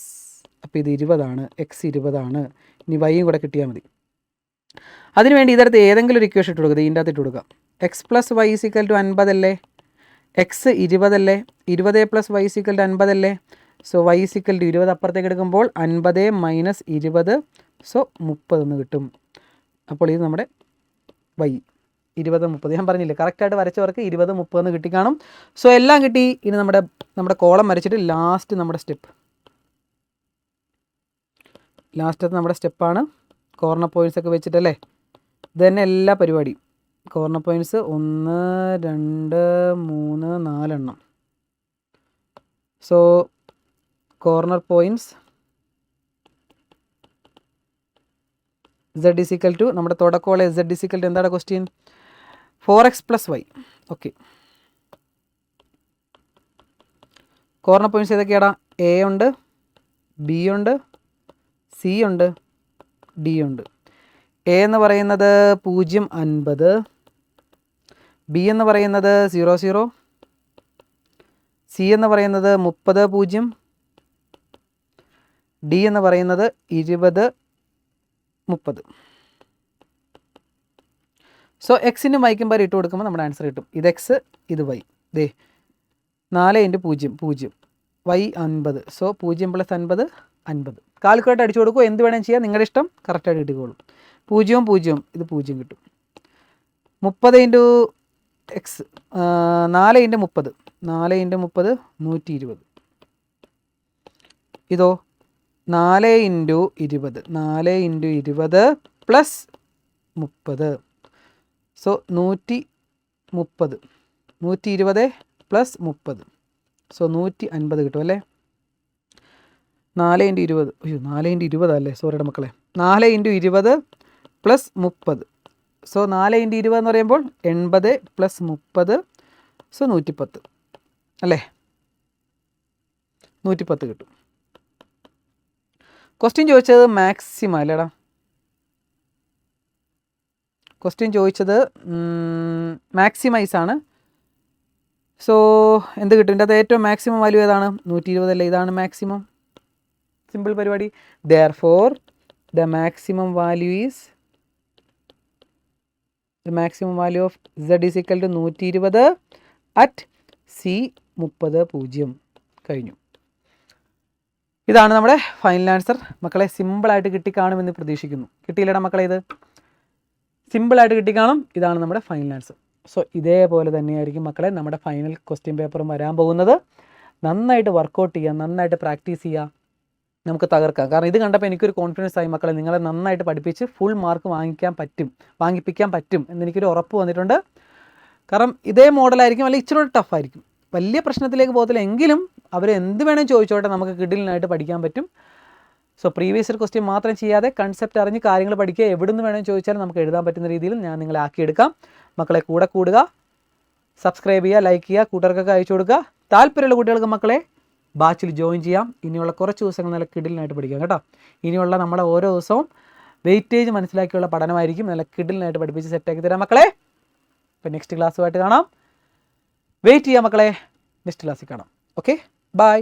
അപ്പോൾ ഇത് 20 ആണ്, x 20 ആണ്. ഇനി വൈയും കൂടെ കിട്ടിയാൽ മതി. അതിനുവേണ്ടി ഇതിനകത്ത് ഏതെങ്കിലും ഒരു ഇക്വേഷൻ ഇട്ട് കൊടുക്കുക, ഇതിൻ്റെ അകത്ത് ഇട്ട് കൊടുക്കുക. x + y = 50 അല്ലേ, x 20 അല്ലേ, 20 + y = 50 അല്ലേ. സോ y = 20 അപ്പുറത്തേക്ക് എടുക്കുമ്പോൾ 50 - 20, സോ 30 എന്ന് കിട്ടും. അപ്പോൾ ഇത് നമ്മുടെ y 20 30, ഞാൻ പറഞ്ഞില്ലേ കറക്റ്റായിട്ട് വരച്ചവർക്ക് 20 30 എന്ന് കിട്ടിക്കാണും. സോ എല്ലാം കിട്ടി. ഇനി നമ്മുടെ കോളം വരച്ചിട്ട് ലാസ്റ്റത്തെ നമ്മുടെ സ്റ്റെപ്പാണ് കോർണർ പോയിൻറ്റ്സ് ഒക്കെ വെച്ചിട്ടല്ലേ. ഇത് തന്നെ എല്ലാ പരിപാടിയും. കോർണർ പോയിൻറ്റ്സ് 1 2 3 4 എണ്ണം. സോ കോർണർ പോയിൻറ്റ്സ് z = നമ്മുടെ തുടക്കമുള്ള z = എന്താണ് question? 4x + y. Okay, corner points ഏതൊക്കെയാടാ? എ ഉണ്ട്, ബി ഉണ്ട്, സി ഉണ്ട്, ഡി ഉണ്ട്. എ എന്ന് പറയുന്നത് 0 50, ബി എന്ന് പറയുന്നത് 0 0, സി എന്ന് പറയുന്നത് 30 0, ഡി എന്ന് പറയുന്നത് 20 30. സോ എക്സിനും വൈക്കും വരെ ഇട്ട് കൊടുക്കുമ്പോൾ നമ്മുടെ ആൻസർ കിട്ടും. ഇത് എക്സ്, ഇത് വൈ. ദേ 4 × 0 0, വൈ 50. സോ 0 + 50 50. കാൽക്കുലേറ്റർ അടിച്ചു കൊടുക്കുക, എന്ത് വേണമെങ്കിലും ചെയ്യാം, നിങ്ങളുടെ ഇഷ്ടം. കറക്റ്റായിട്ട് കിട്ടിക്കോളും. 0 0, ഇത് 0 കിട്ടും. 30 × x 4 × 30 4 × 30 120. ഇതോ 4 × 20 4 × 20 + 30. സോ 130 120 + 30, സോ 150 കിട്ടും അല്ലേ. 4 × 20, അയ്യോ 4 × 20 അല്ലേ, സോറിയുടെ മക്കളെ. 4 × 20 + 30. സോ 4 × 20 എന്ന് പറയുമ്പോൾ 80 + 30, സോ 110 അല്ലേ. 110 കിട്ടും. ക്വസ്റ്റ്യൻ ചോദിച്ചത് മാക്സിമം അല്ലേടാ, ക്വസ്റ്റ്യൻ ചോദിച്ചത് മാക്സിമൈസ് ആണ്. സോ എന്ത് കിട്ടും? ഇതിൻ്റെ അത് ഏറ്റവും മാക്സിമം വാല്യൂ ഏതാണ്? 120 അല്ലേ, ഇതാണ് മാക്സിമം. സിമ്പിൾ പരിപാടി. Therefore the maximum value is the maximum value of z is equal to 120 at c 30 കഴിഞ്ഞു. ഇതാണ് നമ്മുടെ ഫൈനൽ ആൻസർ. മക്കളെ സിമ്പിളായിട്ട് കിട്ടിക്കാണുമെന്ന് പ്രതീക്ഷിക്കുന്നു. കിട്ടിയില്ലടാ മക്കളെ, ഇത് സിമ്പിളായിട്ട് കിട്ടിക്കാണും. ഇതാണ് നമ്മുടെ ഫൈനൽ ആൻസർ. സോ ഇതേപോലെ തന്നെയായിരിക്കും മക്കളെ നമ്മുടെ ഫൈനൽ ക്വസ്റ്റ്യൻ പേപ്പറും വരാൻ പോകുന്നത്. നന്നായിട്ട് വർക്കൗട്ട് ചെയ്യുക, നന്നായിട്ട് പ്രാക്ടീസ് ചെയ്യുക, നമുക്ക് തകർക്കാം. കാരണം ഇത് കണ്ടപ്പോൾ എനിക്കൊരു കോൺഫിഡൻസ് ആയി മക്കളെ, നിങ്ങളെ നന്നായിട്ട് പഠിപ്പിച്ച് ഫുൾ മാർക്ക് വാങ്ങിപ്പിക്കാൻ പറ്റും എന്നെനിക്കൊരു ഉറപ്പ് വന്നിട്ടുണ്ട്. കാരണം ഇതേ മോഡലായിരിക്കും, അല്ലെങ്കിൽ ഇച്ചിരി ടഫായിരിക്കും, വലിയ പ്രശ്നത്തിലേക്ക് പോകത്തില്ല, എങ്കിലും അവർ എന്ത് വേണമെങ്കിൽ ചോദിച്ചോട്ടെ, നമുക്ക് കിഡിലിനായിട്ട് പഠിക്കാൻ പറ്റും. സോ പ്രീവിയസ് ഇയർ ക്വസ്റ്റ്യൻ മാത്രം ചെയ്യാതെ കൺസെപ്റ്റ് അറിഞ്ഞ് കാര്യങ്ങൾ പഠിക്കുക. എവിടെ നിന്ന് വേണമെങ്കിൽ ചോദിച്ചാലും നമുക്ക് എഴുതാൻ പറ്റുന്ന രീതിയിൽ ഞാൻ നിങ്ങളെ ആക്കിയെടുക്കാം. മക്കളെ കൂടെ കൂടുക, സബ്സ്ക്രൈബ് ചെയ്യുക, ലൈക്ക് ചെയ്യുക, കൂട്ടുകാർക്കൊക്കെ അയച്ചു കൊടുക്കുക. താല്പര്യമുള്ള കുട്ടികൾക്ക് മക്കളെ ബാച്ചിൽ ജോയിൻ ചെയ്യാം. ഇനിയുള്ള കുറച്ച് ദിവസങ്ങൾ നല്ല കിഡിലിനായിട്ട് പഠിക്കാം കേട്ടോ. ഇനിയുള്ള നമ്മുടെ ഓരോ ദിവസവും വെയിറ്റേജ് മനസ്സിലാക്കിയുള്ള പഠനമായിരിക്കും. നല്ല കിഡിലിനായിട്ട് പഠിപ്പിച്ച് സെറ്റാക്കി തരാം മക്കളെ. അപ്പോൾ നെക്സ്റ്റ് ക്ലാസ്സുമായിട്ട് കാണാം. വെയിറ്റ് ചെയ്യാം മക്കളെ, നെക്സ്റ്റ് ക്ലാസ്സിൽ കാണാം. Okay, by.